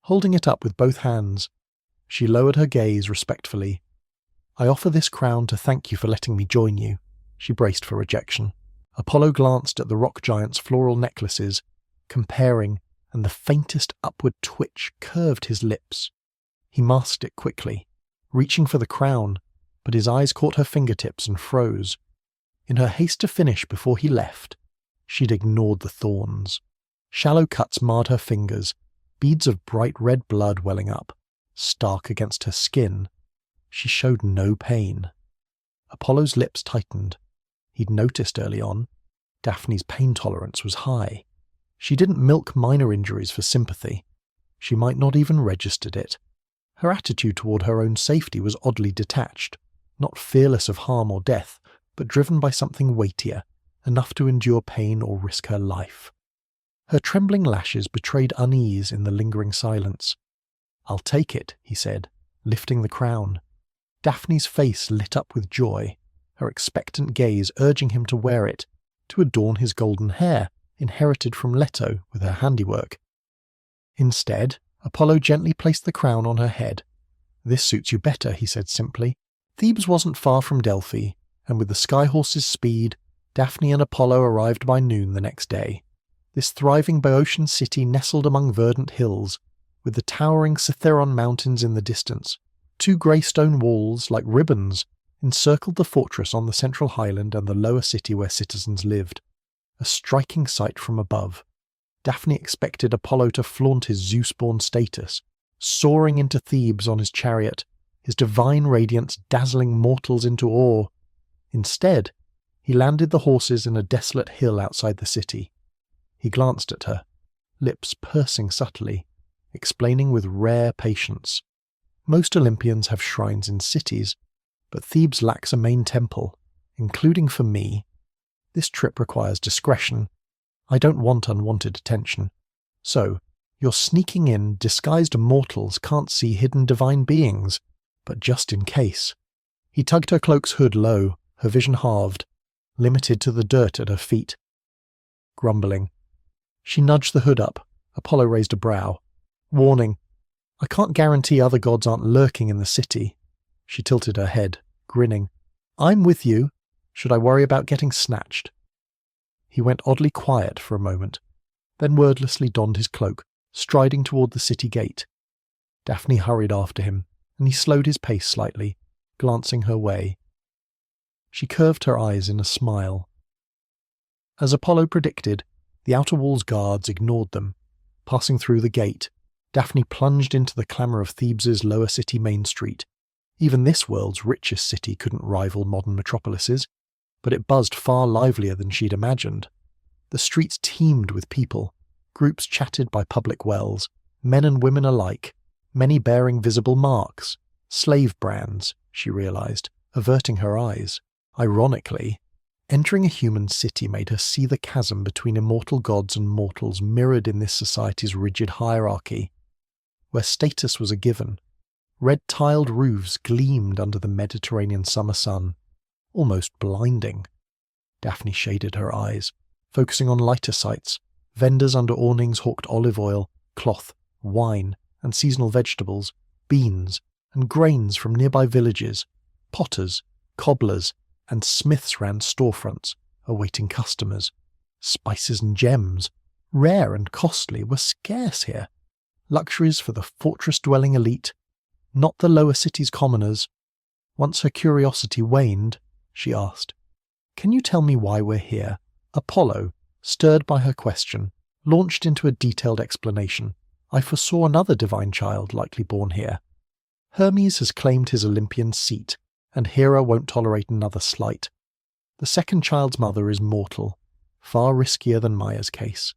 Holding it up with both hands, she lowered her gaze respectfully. "I offer this crown to thank you for letting me join you." She braced for rejection. Apollo glanced at the rock giant's floral necklaces, comparing, and the faintest upward twitch curved his lips. He masked it quickly, reaching for the crown, but his eyes caught her fingertips and froze. In her haste to finish before he left, she'd ignored the thorns. Shallow cuts marred her fingers, beads of bright red blood welling up, stark against her skin. She showed no pain. Apollo's lips tightened. He'd noticed early on, Daphne's pain tolerance was high. She didn't milk minor injuries for sympathy. She might not even registered it. Her attitude toward her own safety was oddly detached, not fearless of harm or death, but driven by something weightier, enough to endure pain or risk her life. Her trembling lashes betrayed unease in the lingering silence. "I'll take it," he said, lifting the crown. Daphne's face lit up with joy, her expectant gaze urging him to wear it, to adorn his golden hair, inherited from Leto with her handiwork. Instead, Apollo gently placed the crown on her head. "This suits you better," he said simply. Thebes wasn't far from Delphi, and with the skyhorse's speed, Daphne and Apollo arrived by noon the next day. This thriving Boeotian city nestled among verdant hills, with the towering Cithaeron mountains in the distance. Two grey stone walls, like ribbons, encircled the fortress on the central highland and the lower city where citizens lived. A striking sight from above. Daphne expected Apollo to flaunt his Zeus-born status, soaring into Thebes on his chariot, his divine radiance dazzling mortals into awe. Instead, he landed the horses in a desolate hill outside the city. He glanced at her, lips pursing subtly, explaining with rare patience. "Most Olympians have shrines in cities, but Thebes lacks a main temple, including for me. This trip requires discretion. I don't want unwanted attention. So, you're sneaking in disguised mortals can't see hidden divine beings, but just in case." He tugged her cloak's hood low, her vision halved, limited to the dirt at her feet. Grumbling, she nudged the hood up. Apollo raised a brow. "Warning, I can't guarantee other gods aren't lurking in the city." She tilted her head, grinning. "I'm with you. Should I worry about getting snatched?" He went oddly quiet for a moment, then wordlessly donned his cloak, striding toward the city gate. Daphne hurried after him, and he slowed his pace slightly, glancing her way. She curved her eyes in a smile. As Apollo predicted, the outer wall's guards ignored them. Passing through the gate, Daphne plunged into the clamour of Thebes' lower city main street. Even this world's richest city couldn't rival modern metropolises, but it buzzed far livelier than she'd imagined. The streets teemed with people. Groups chatted by public wells, men and women alike, many bearing visible marks, slave brands, she realised, averting her eyes. Ironically, entering a human city made her see the chasm between immortal gods and mortals mirrored in this society's rigid hierarchy. Where status was a given, red-tiled roofs gleamed under the Mediterranean summer sun, almost blinding. Daphne shaded her eyes, focusing on lighter sights. Vendors under awnings hawked olive oil, cloth, wine, and seasonal vegetables, beans, and grains from nearby villages. Potters, cobblers, and smiths ran storefronts, awaiting customers. Spices and gems, rare and costly, were scarce here. Luxuries for the fortress-dwelling elite, not the lower city's commoners. Once her curiosity waned, she asked, "Can you tell me why we're here?" Apollo, stirred by her question, launched into a detailed explanation. "I foresaw another divine child likely born here. Hermes has claimed his Olympian seat, and Hera won't tolerate another slight. The second child's mother is mortal, far riskier than Maya's case.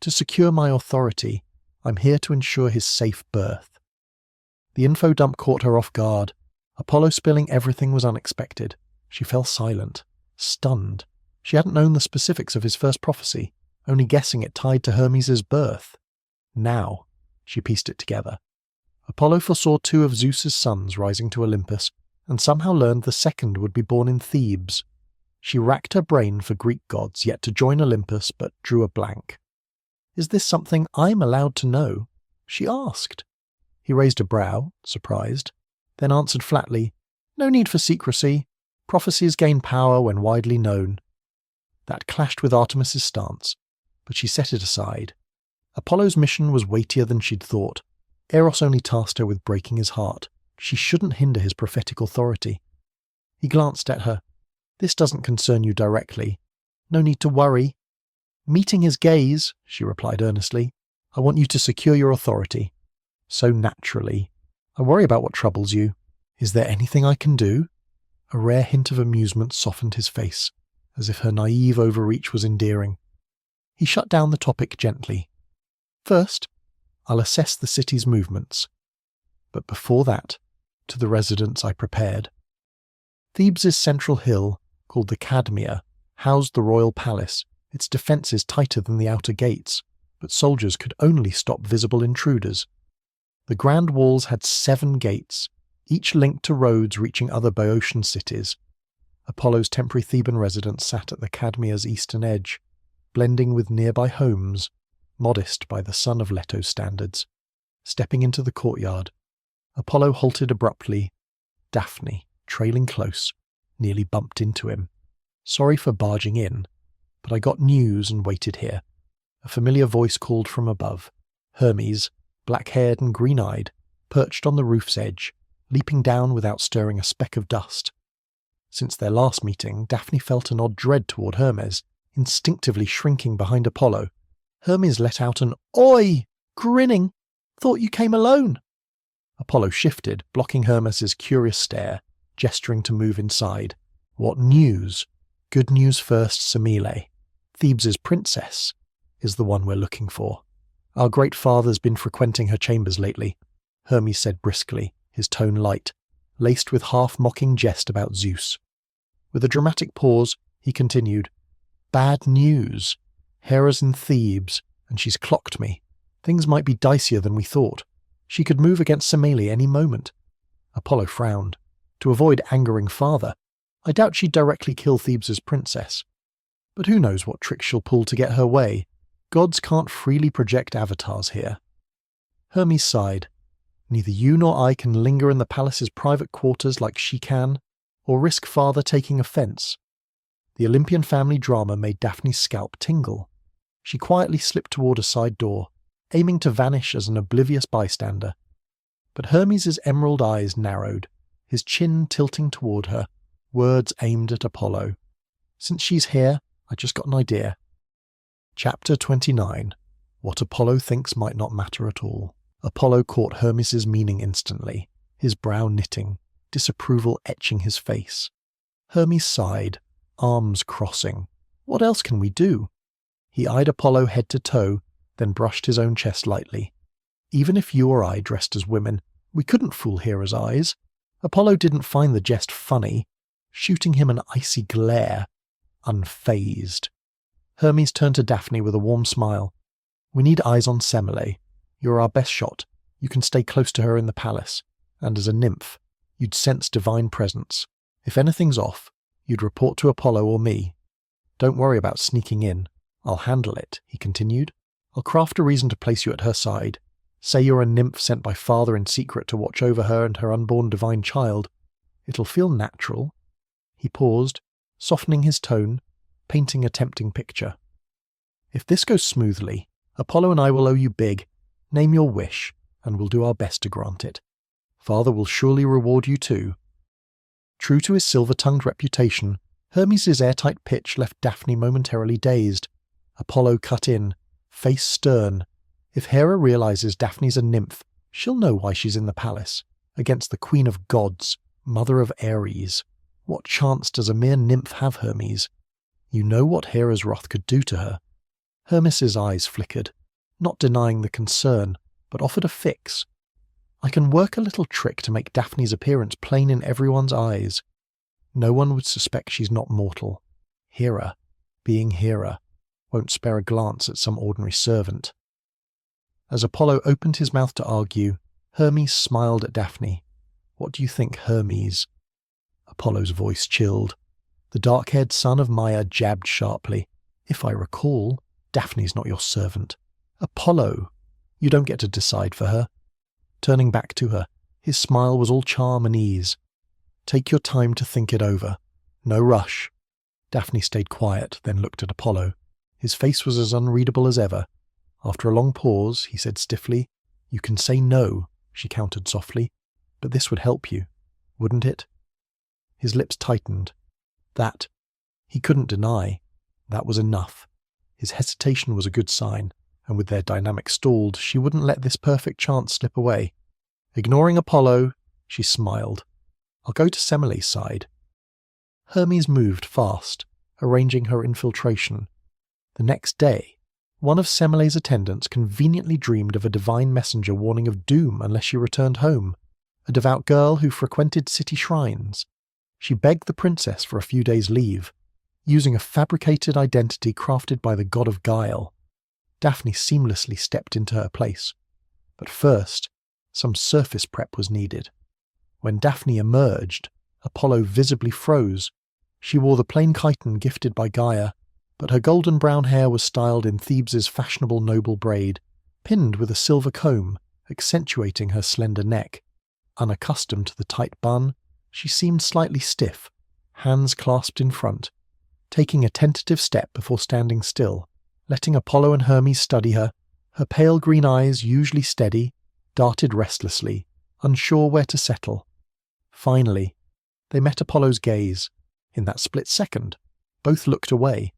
To secure my authority, I'm here to ensure his safe birth." The info dump caught her off guard. Apollo spilling everything was unexpected. She fell silent, stunned. She hadn't known the specifics of his first prophecy, only guessing it tied to Hermes' birth. Now, she pieced it together. Apollo foresaw 2 of Zeus's sons rising to Olympus, and somehow learned the second would be born in Thebes. She racked her brain for Greek gods yet to join Olympus, but drew a blank. "Is this something I'm allowed to know?" she asked. He raised a brow, surprised, then answered flatly, "No need for secrecy. Prophecies gain power when widely known." That clashed with Artemis's stance, but she set it aside. Apollo's mission was weightier than she'd thought. Eros only tasked her with breaking his heart. She shouldn't hinder his prophetic authority. He glanced at her. "This doesn't concern you directly. No need to worry." Meeting his gaze, she replied earnestly, "I want you to secure your authority." So naturally. "I worry about what troubles you. Is there anything I can do?" A rare hint of amusement softened his face, as if her naive overreach was endearing. He shut down the topic gently. "First, I'll assess the city's movements. But before that, to the residence I prepared." Thebes' central hill, called the Cadmea, housed the royal palace, its defences tighter than the outer gates, but soldiers could only stop visible intruders. The grand walls had 7 gates, each linked to roads reaching other Boeotian cities. Apollo's temporary Theban residence sat at the Cadmea's eastern edge, blending with nearby homes, modest by the son of Leto's standards. Stepping into the courtyard, Apollo halted abruptly. Daphne, trailing close, nearly bumped into him. "Sorry for barging in, but I got news and waited here." A familiar voice called from above. Hermes, black-haired and green-eyed, perched on the roof's edge, leaping down without stirring a speck of dust. Since their last meeting, Daphne felt an odd dread toward Hermes, instinctively shrinking behind Apollo. Hermes let out an "Oi!" grinning. "Thought you came alone." Apollo shifted, blocking Hermes's curious stare, gesturing to move inside. "What news?" "Good news first, Semele. Thebes' princess is the one we're looking for. Our great father's been frequenting her chambers lately," Hermes said briskly, his tone light, laced with half-mocking jest about Zeus. With a dramatic pause, he continued, "Bad news. Hera's in Thebes, and she's clocked me. Things might be dicier than we thought. She could move against Semele any moment." Apollo frowned. To avoid angering father, I doubt she'd directly kill Thebes' princess. But who knows what tricks she'll pull to get her way. Gods can't freely project avatars here. Hermes sighed. "Neither you nor I can linger in the palace's private quarters like she can, or risk father taking offence." The Olympian family drama made Daphne's scalp tingle. She quietly slipped toward a side door, aiming to vanish as an oblivious bystander. But Hermes' emerald eyes narrowed, his chin tilting toward her, words aimed at Apollo. "Since she's here, I just got an idea." Chapter 29. What Apollo Thinks Might Not Matter at All. Apollo caught Hermes' meaning instantly, his brow knitting, disapproval etching his face. Hermes sighed, arms crossing. "What else can we do?" He eyed Apollo head to toe, then brushed his own chest lightly. "Even if you or I dressed as women, we couldn't fool Hera's eyes." Apollo didn't find the jest funny, shooting him an icy glare, unfazed. Hermes turned to Daphne with a warm smile. "We need eyes on Semele. You're our best shot. You can stay close to her in the palace, and as a nymph, you'd sense divine presence. If anything's off, you'd report to Apollo or me. Don't worry about sneaking in. I'll handle it," he continued. "I'll craft a reason to place you at her side. Say you're a nymph sent by father in secret to watch over her and her unborn divine child. It'll feel natural." He paused, softening his tone, painting a tempting picture. "If this goes smoothly, Apollo and I will owe you big. Name your wish, and we'll do our best to grant it. Father will surely reward you too." True to his silver-tongued reputation, Hermes' airtight pitch left Daphne momentarily dazed. Apollo cut in, face stern. If Hera realizes Daphne's a nymph, she'll know why she's in the palace, against the queen of gods, mother of Ares. What chance does a mere nymph have, Hermes? You know what Hera's wrath could do to her. Hermes' eyes flickered, not denying the concern, but offered a fix. "I can work a little trick to make Daphne's appearance plain in everyone's eyes. No one would suspect she's not mortal. Hera, being Hera, won't spare a glance at some ordinary servant." As Apollo opened his mouth to argue, Hermes smiled at Daphne. "What do you think, Hermes?" Apollo's voice chilled. The dark-haired son of Maia jabbed sharply. "If I recall, Daphne's not your servant. Apollo, you don't get to decide for her." Turning back to her, his smile was all charm and ease. "Take your time to think it over. No rush." Daphne stayed quiet, then looked at Apollo. His face was as unreadable as ever. After a long pause, he said stiffly, "You can say no," she countered softly, "but this would help you, wouldn't it?" His lips tightened. That, he couldn't deny, that was enough. His hesitation was a good sign, and with their dynamic stalled, she wouldn't let this perfect chance slip away. Ignoring Apollo, she smiled. "I'll go to Semele's side." Hermes moved fast, arranging her infiltration. The next day, one of Semele's attendants conveniently dreamed of a divine messenger warning of doom unless she returned home, a devout girl who frequented city shrines. She begged the princess for a few days' leave, using a fabricated identity crafted by the god of guile. Daphne seamlessly stepped into her place. But first, some surface prep was needed. When Daphne emerged, Apollo visibly froze. She wore the plain chiton gifted by Gaia, but her golden brown hair was styled in Thebes' fashionable noble braid, pinned with a silver comb, accentuating her slender neck. Unaccustomed to the tight bun, she seemed slightly stiff, hands clasped in front, taking a tentative step before standing still, letting Apollo and Hermes study her. Her pale green eyes, usually steady, darted restlessly, unsure where to settle. Finally, they met Apollo's gaze. In that split second, both looked away.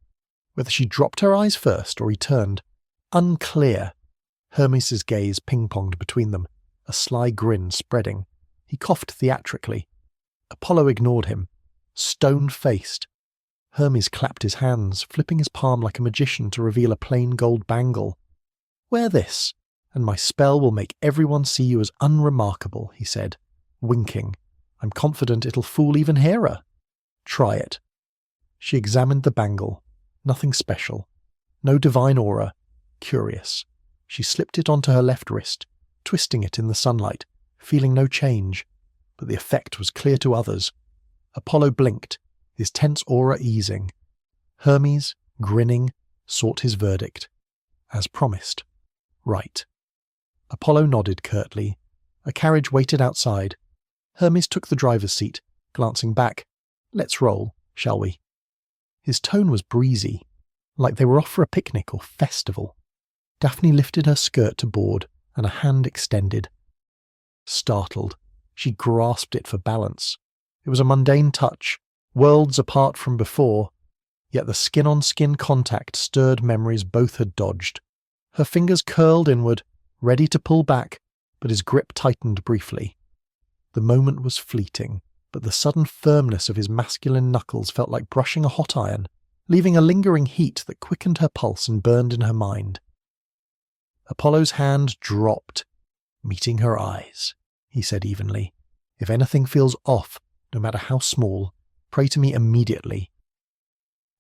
Whether she dropped her eyes first or he turned, unclear. Hermes' gaze ping-ponged between them, a sly grin spreading. He coughed theatrically. Apollo ignored him, stone-faced. Hermes clapped his hands, flipping his palm like a magician to reveal a plain gold bangle. "Wear this, and my spell will make everyone see you as unremarkable," he said, winking. "I'm confident it'll fool even Hera." "Try it." She examined the bangle. Nothing special. No divine aura. Curious. She slipped it onto her left wrist, twisting it in the sunlight, feeling no change. But the effect was clear to others. Apollo blinked, his tense aura easing. Hermes, grinning, sought his verdict. As promised. Right. Apollo nodded curtly. A carriage waited outside. Hermes took the driver's seat, glancing back. "Let's roll, shall we?" His tone was breezy, like they were off for a picnic or festival. Daphne lifted her skirt to board, and a hand extended. Startled, she grasped it for balance. It was a mundane touch, worlds apart from before, yet the skin-on-skin contact stirred memories both had dodged. Her fingers curled inward, ready to pull back, but his grip tightened briefly. The moment was fleeting, but the sudden firmness of his masculine knuckles felt like brushing a hot iron, leaving a lingering heat that quickened her pulse and burned in her mind. Apollo's hand dropped, meeting her eyes. He said evenly, "If anything feels off, no matter how small, pray to me immediately."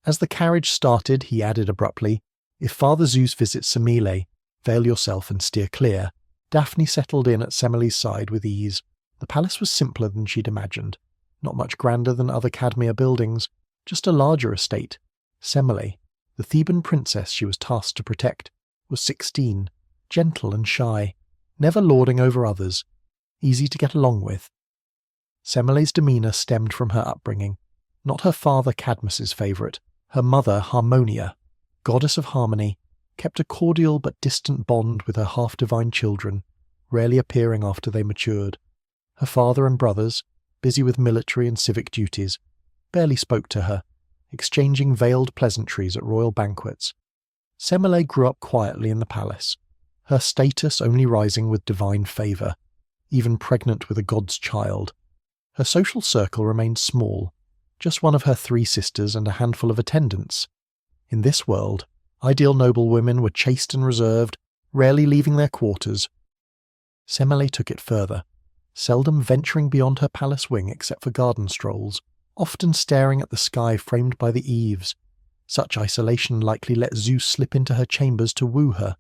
As the carriage started, he added abruptly, "If Father Zeus visits Semele, veil yourself and steer clear." Daphne settled in at Semele's side with ease. The palace was simpler than she'd imagined, not much grander than other Cadmea buildings, just a larger estate. Semele, the Theban princess she was tasked to protect, was 16, gentle and shy, never lording over others, easy to get along with. Semele's demeanour stemmed from her upbringing, not her father Cadmus's favourite. Her mother, Harmonia, goddess of harmony, kept a cordial but distant bond with her half-divine children, rarely appearing after they matured. Her father and brothers, busy with military and civic duties, barely spoke to her, exchanging veiled pleasantries at royal banquets. Semele grew up quietly in the palace, her status only rising with divine favour, even pregnant with a god's child. Her social circle remained small, just one of her 3 sisters and a handful of attendants. In this world, ideal noblewomen were chaste and reserved, rarely leaving their quarters. Semele took it further, seldom venturing beyond her palace wing except for garden strolls, often staring at the sky framed by the eaves. Such isolation likely let Zeus slip into her chambers to woo her.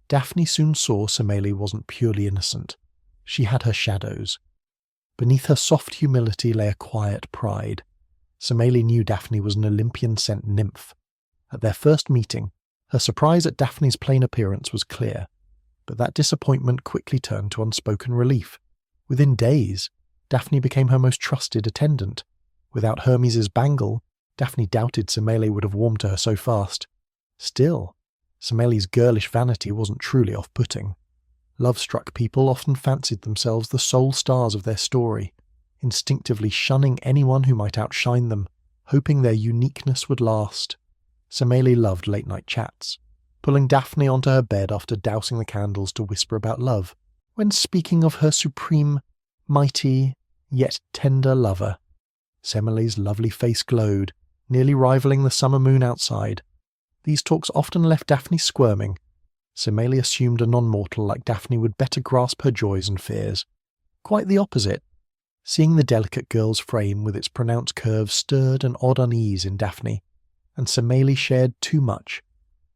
Daphne soon saw Semele wasn't purely innocent. She had her shadows. Beneath her soft humility lay a quiet pride. Semele knew Daphne was an Olympian-sent nymph. At their first meeting, her surprise at Daphne's plain appearance was clear, but that disappointment quickly turned to unspoken relief. Within days, Daphne became her most trusted attendant. Without Hermes's bangle, Daphne doubted Semele would have warmed to her so fast. Still, Semele's girlish vanity wasn't truly off-putting. Love-struck people often fancied themselves the sole stars of their story, instinctively shunning anyone who might outshine them, hoping their uniqueness would last. Semele loved late-night chats, pulling Daphne onto her bed after dousing the candles to whisper about love, when speaking of her supreme, mighty, yet tender lover. Semele's lovely face glowed, nearly rivaling the summer moon outside. These talks often left Daphne squirming. Semele assumed a non-mortal like Daphne would better grasp her joys and fears. Quite the opposite. Seeing the delicate girl's frame with its pronounced curves stirred an odd unease in Daphne, and Semele shared too much.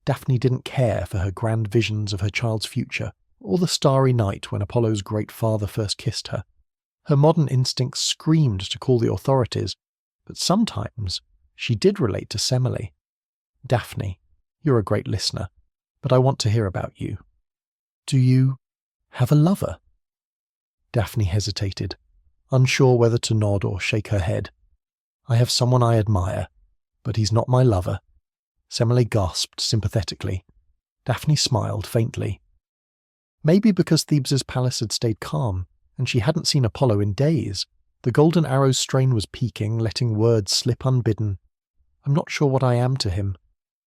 Daphne didn't care for her grand visions of her child's future, or the starry night when Apollo's great father first kissed her. Her modern instincts screamed to call the authorities, but sometimes she did relate to Semele. "Daphne, you're a great listener, but I want to hear about you. Do you have a lover?" Daphne hesitated, unsure whether to nod or shake her head. "I have someone I admire, but he's not my lover." Semele gasped sympathetically. Daphne smiled faintly. Maybe because Thebes's palace had stayed calm, and she hadn't seen Apollo in days, the golden arrow's strain was peaking, letting words slip unbidden. "I'm not sure what I am to him.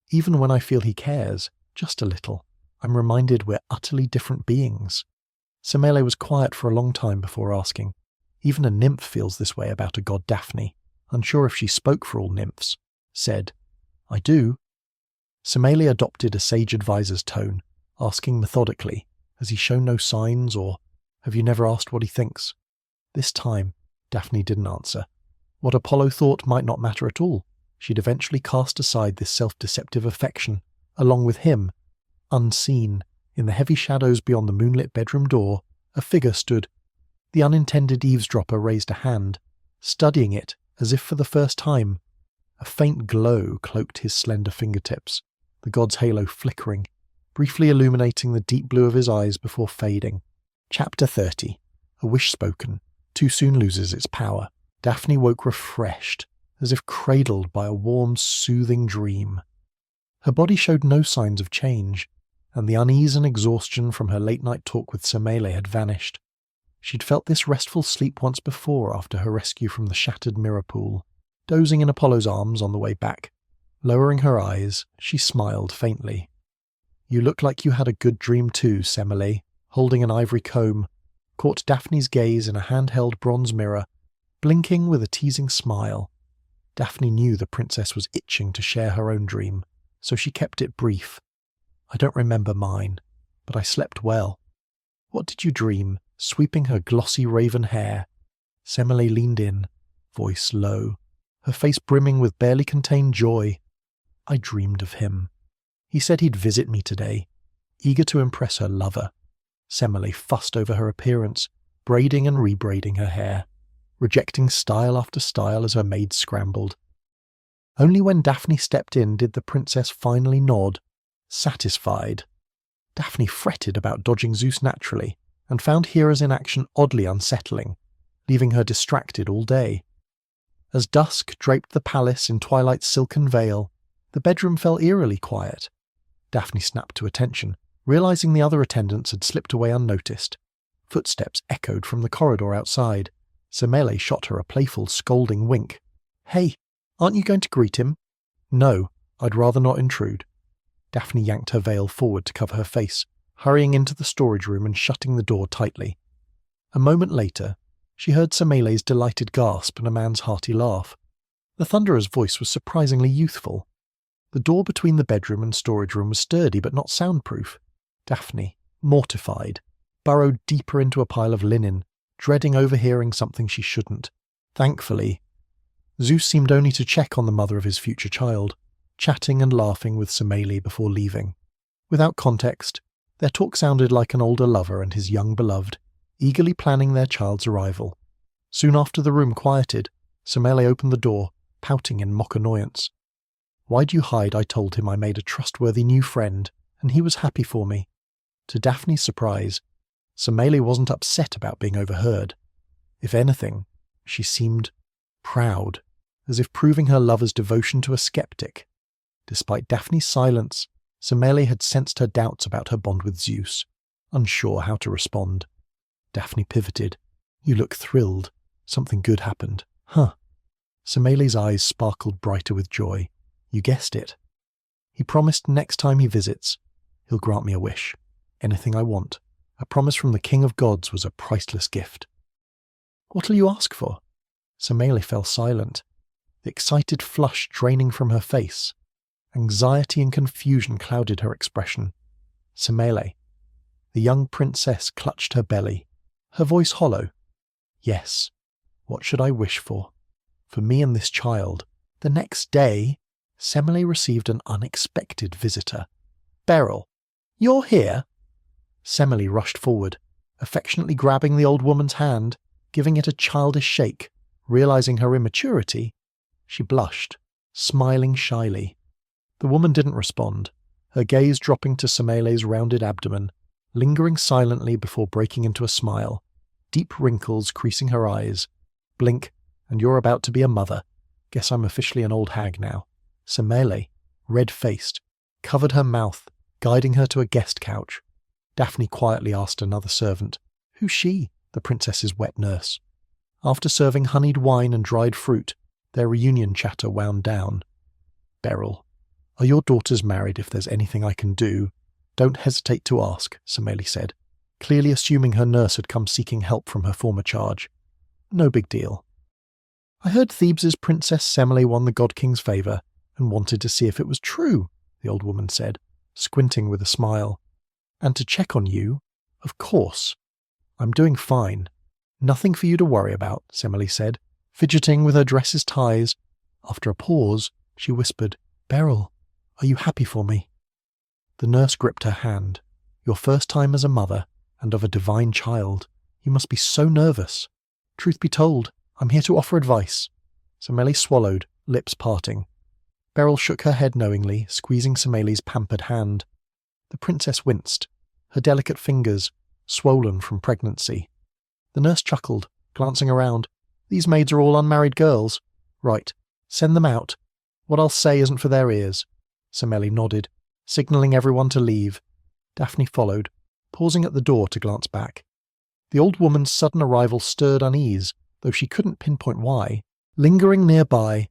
Even when I feel he cares, just a little, I'm reminded we're utterly different beings." Semele was quiet for a long time before asking. Even a nymph feels this way about a god Daphne, unsure if she spoke for all nymphs, said, "I do." Semele adopted a sage advisor's tone, asking methodically, "Has he shown no signs, or have you never asked what he thinks?" This time, Daphne didn't answer. What Apollo thought might not matter at all. She'd eventually cast aside this self-deceptive affection, along with him. Unseen, in the heavy shadows beyond the moonlit bedroom door, a figure stood. The unintended eavesdropper raised a hand, studying it as if for the first time. A faint glow cloaked his slender fingertips, the god's halo flickering, briefly illuminating the deep blue of his eyes before fading. Chapter 30. A wish spoken too soon loses its power. Daphne woke refreshed, as if cradled by a warm, soothing dream. Her body showed no signs of change. and the unease and exhaustion from her late-night talk with Semele had vanished. She'd felt this restful sleep once before after her rescue from the shattered mirror pool. Dozing in Apollo's arms on the way back, lowering her eyes, she smiled faintly. "You look like you had a good dream too," Semele, holding an ivory comb, caught Daphne's gaze in a handheld bronze mirror, blinking with a teasing smile. Daphne knew the princess was itching to share her own dream, so she kept it brief. "I don't remember mine, but I slept well." "What did you dream?" Sweeping her glossy raven hair, Semele leaned in, voice low, her face brimming with barely contained joy. "I dreamed of him. He said he'd visit me today, eager to impress her lover." Semele fussed over her appearance, braiding and rebraiding her hair, rejecting style after style as her maids scrambled. Only when Daphne stepped in did the princess finally nod, satisfied. Daphne fretted about dodging Zeus naturally, and found Hera's inaction oddly unsettling, leaving her distracted all day. As dusk draped the palace in twilight's silken veil, the bedroom fell eerily quiet. Daphne snapped to attention, realizing the other attendants had slipped away unnoticed. Footsteps echoed from the corridor outside. Semele shot her a playful, scolding wink. "Hey, aren't you going to greet him?" "No, I'd rather not intrude." Daphne yanked her veil forward to cover her face, hurrying into the storage room and shutting the door tightly. A moment later, she heard Semele's delighted gasp and a man's hearty laugh. The Thunderer's voice was surprisingly youthful. The door between the bedroom and storage room was sturdy but not soundproof. Daphne, mortified, burrowed deeper into a pile of linen, dreading overhearing something she shouldn't. Thankfully, Zeus seemed only to check on the mother of his future child, chatting and laughing with Semele before leaving. Without context, their talk sounded like an older lover and his young beloved, eagerly planning their child's arrival. Soon after the room quieted, Semele opened the door, pouting in mock annoyance. "Why'd you hide? I told him I made a trustworthy new friend, and he was happy for me." To Daphne's surprise, Semele wasn't upset about being overheard. If anything, she seemed proud, as if proving her lover's devotion to a skeptic. Despite Daphne's silence, Semele had sensed her doubts about her bond with Zeus, unsure how to respond. Daphne pivoted. "You look thrilled. Something good happened." "Huh." Semele's eyes sparkled brighter with joy. "You guessed it. He promised next time he visits, he'll grant me a wish. Anything I want. A promise from the King of Gods was a priceless gift." "What'll you ask for?" Semele fell silent, the excited flush draining from her face. Anxiety and confusion clouded her expression. "Semele." The young princess clutched her belly, her voice hollow. "Yes. What should I wish for? For me and this child." The next day, Semele received an unexpected visitor. "Beryl, you're here?" Semele rushed forward, affectionately grabbing the old woman's hand, giving it a childish shake. Realizing her immaturity, she blushed, smiling shyly. The woman didn't respond, her gaze dropping to Semele's rounded abdomen, lingering silently before breaking into a smile, deep wrinkles creasing her eyes. "Blink, and you're about to be a mother. Guess I'm officially an old hag now." Semele, red-faced, covered her mouth, guiding her to a guest couch. Daphne quietly asked another servant, "Who's she?" The princess's wet nurse. After serving honeyed wine and dried fruit, their reunion chatter wound down. "Beryl, are your daughters married? If there's anything I can do, don't hesitate to ask," Semele said, clearly assuming her nurse had come seeking help from her former charge. "No big deal." "I heard Thebes' Princess Semele won the God King's favour and wanted to see if it was true," the old woman said, squinting with a smile. "And to check on you, of course. I'm doing fine. Nothing for you to worry about," Semele said, fidgeting with her dress's ties. After a pause, she whispered, "Beryl, are you happy for me?" The nurse gripped her hand. "Your first time as a mother, and of a divine child. You must be so nervous." "Truth be told, I'm here to offer advice." Semele swallowed, lips parting. Beryl shook her head knowingly, squeezing Semele's pampered hand. The princess winced, her delicate fingers swollen from pregnancy. The nurse chuckled, glancing around. "These maids are all unmarried girls. Right, send them out. What I'll say isn't for their ears." Semele nodded, signalling everyone to leave. Daphne followed, pausing at the door to glance back. The old woman's sudden arrival stirred unease, though she couldn't pinpoint why. Lingering nearby,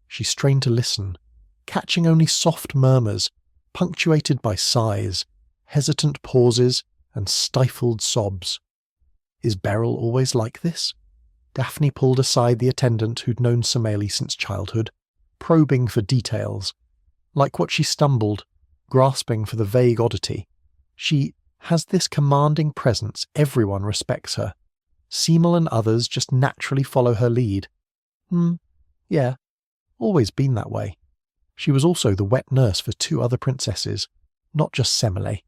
she strained to listen, catching only soft murmurs, punctuated by sighs, hesitant pauses, and stifled sobs. Is Beryl always like this? Daphne pulled aside the attendant who'd known Semele since childhood, probing for details. Like what she stumbled, grasping for the vague oddity. She has this commanding presence, everyone respects her. Semele and others just naturally follow her lead. Yeah, always been that way. She was also the wet nurse for 2 other princesses, not just Semele.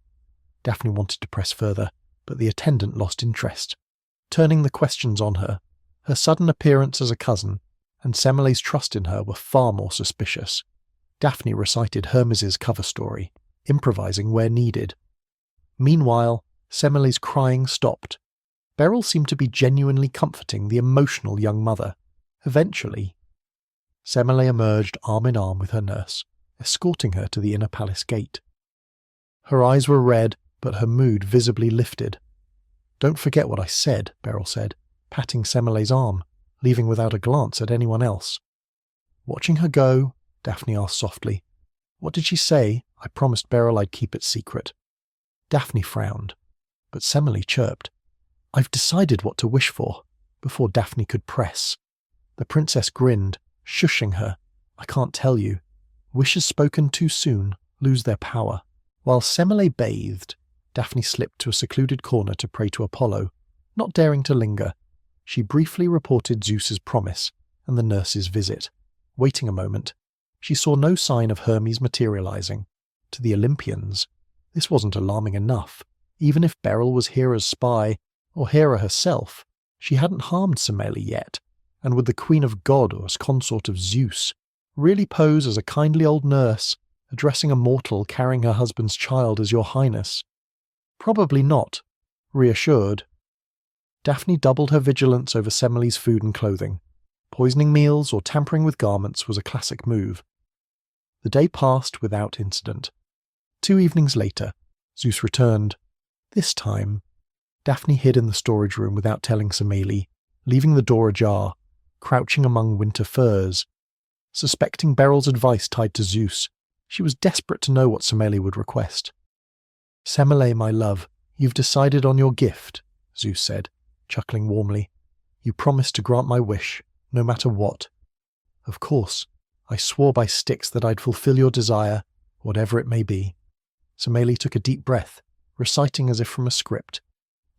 Daphne wanted to press further, but the attendant lost interest, turning the questions on her. Her sudden appearance as a cousin, and Semele's trust in her were far more suspicious. Daphne recited Hermes's cover story, improvising where needed. Meanwhile, Semele's crying stopped. Beryl seemed to be genuinely comforting the emotional young mother. Eventually, Semele emerged arm in arm with her nurse, escorting her to the inner palace gate. Her eyes were red, but her mood visibly lifted. "Don't forget what I said," Beryl said, patting Semele's arm, leaving without a glance at anyone else. Watching her go, Daphne asked softly, "What did she say? I promised Beryl I'd keep it secret." Daphne frowned, but Semele chirped, "I've decided what to wish for," before Daphne could press. The princess grinned, shushing her. "I can't tell you. Wishes spoken too soon lose their power." While Semele bathed, Daphne slipped to a secluded corner to pray to Apollo, not daring to linger. She briefly reported Zeus's promise and the nurse's visit. Waiting a moment, she saw no sign of Hermes materializing. To the Olympians, this wasn't alarming enough. Even if Beryl was Hera's spy, or Hera herself, she hadn't harmed Semele yet, and would the Queen of God or as consort of Zeus really pose as a kindly old nurse, addressing a mortal carrying her husband's child as your highness? Probably not. Reassured, Daphne doubled her vigilance over Semele's food and clothing. Poisoning meals or tampering with garments was a classic move. The day passed without incident. 2 evenings later, Zeus returned. This time, Daphne hid in the storage room without telling Semele, leaving the door ajar, crouching among winter furs. Suspecting Beryl's advice tied to Zeus, she was desperate to know what Semele would request. "Semele, my love, you've decided on your gift," Zeus said, chuckling warmly. "You promised to grant my wish, no matter what." "Of course, I swore by Styx that I'd fulfill your desire, whatever it may be." Semele took a deep breath, reciting as if from a script.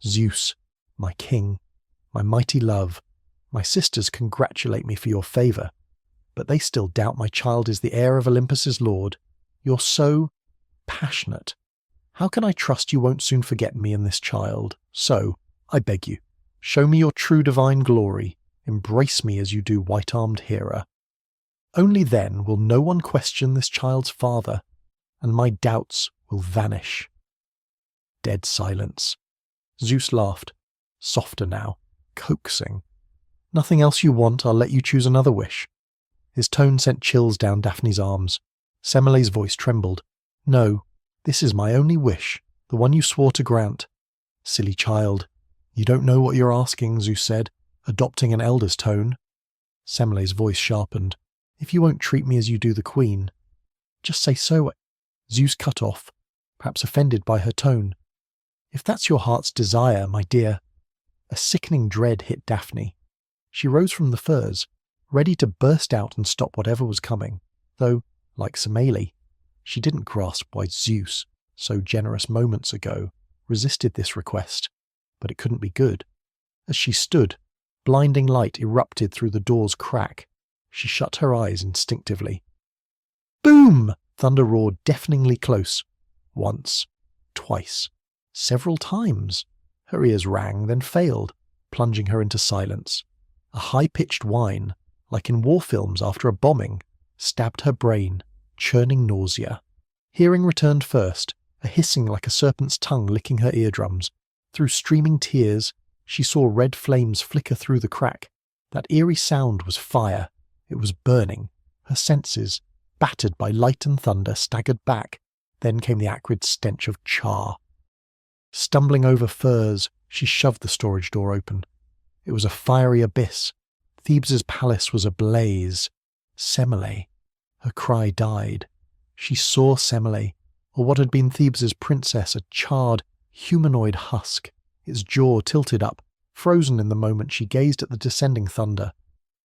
"Zeus, my king, my mighty love, my sisters congratulate me for your favour, but they still doubt my child is the heir of Olympus's lord. You're so passionate. How can I trust you won't soon forget me and this child? So, I beg you, show me your true divine glory, embrace me as you do white-armed Hera. Only then will no one question this child's father, and my doubts will vanish." Dead silence. Zeus laughed, softer now, coaxing. "Nothing else you want, I'll let you choose another wish." His tone sent chills down Daphne's arms. Semele's voice trembled. "No, this is my only wish, the one you swore to grant." "Silly child, you don't know what you're asking," Zeus said, adopting an elder's tone. Semele's voice sharpened. "If you won't treat me as you do the queen, just say so." Zeus cut off, perhaps offended by her tone. "If that's your heart's desire, my dear." A sickening dread hit Daphne. She rose from the furs, ready to burst out and stop whatever was coming, though, like Semele, she didn't grasp why Zeus, so generous moments ago, resisted this request. But it couldn't be good. As she stood, blinding light erupted through the door's crack. She shut her eyes instinctively. Boom! Thunder roared deafeningly close. Once, twice, several times. Her ears rang, then failed, plunging her into silence. A high-pitched whine, like in war films after a bombing, stabbed her brain, churning nausea. Hearing returned first, a hissing like a serpent's tongue licking her eardrums. Through streaming tears, she saw red flames flicker through the crack. That eerie sound was fire. It was burning. Her senses, battered by light and thunder, staggered back. Then came the acrid stench of char. Stumbling over furs, she shoved the storage door open. It was a fiery abyss. Thebes's palace was ablaze. Semele. Her cry died. She saw Semele, or what had been Thebes's princess, a charred, humanoid husk, its jaw tilted up, frozen in the moment she gazed at the descending thunder.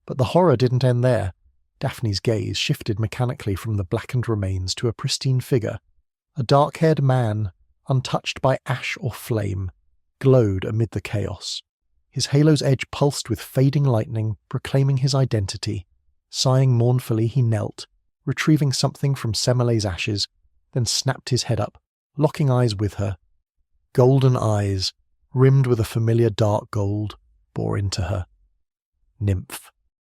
But the horror didn't end there. Daphne's gaze shifted mechanically from the blackened remains to a pristine figure. A dark-haired man, untouched by ash or flame, glowed amid the chaos. His halo's edge pulsed with fading lightning, proclaiming his identity. Sighing mournfully, he knelt, retrieving something from Semele's ashes, then snapped his head up, locking eyes with her. Golden eyes, rimmed with a familiar dark gold, bore into her. Nymph.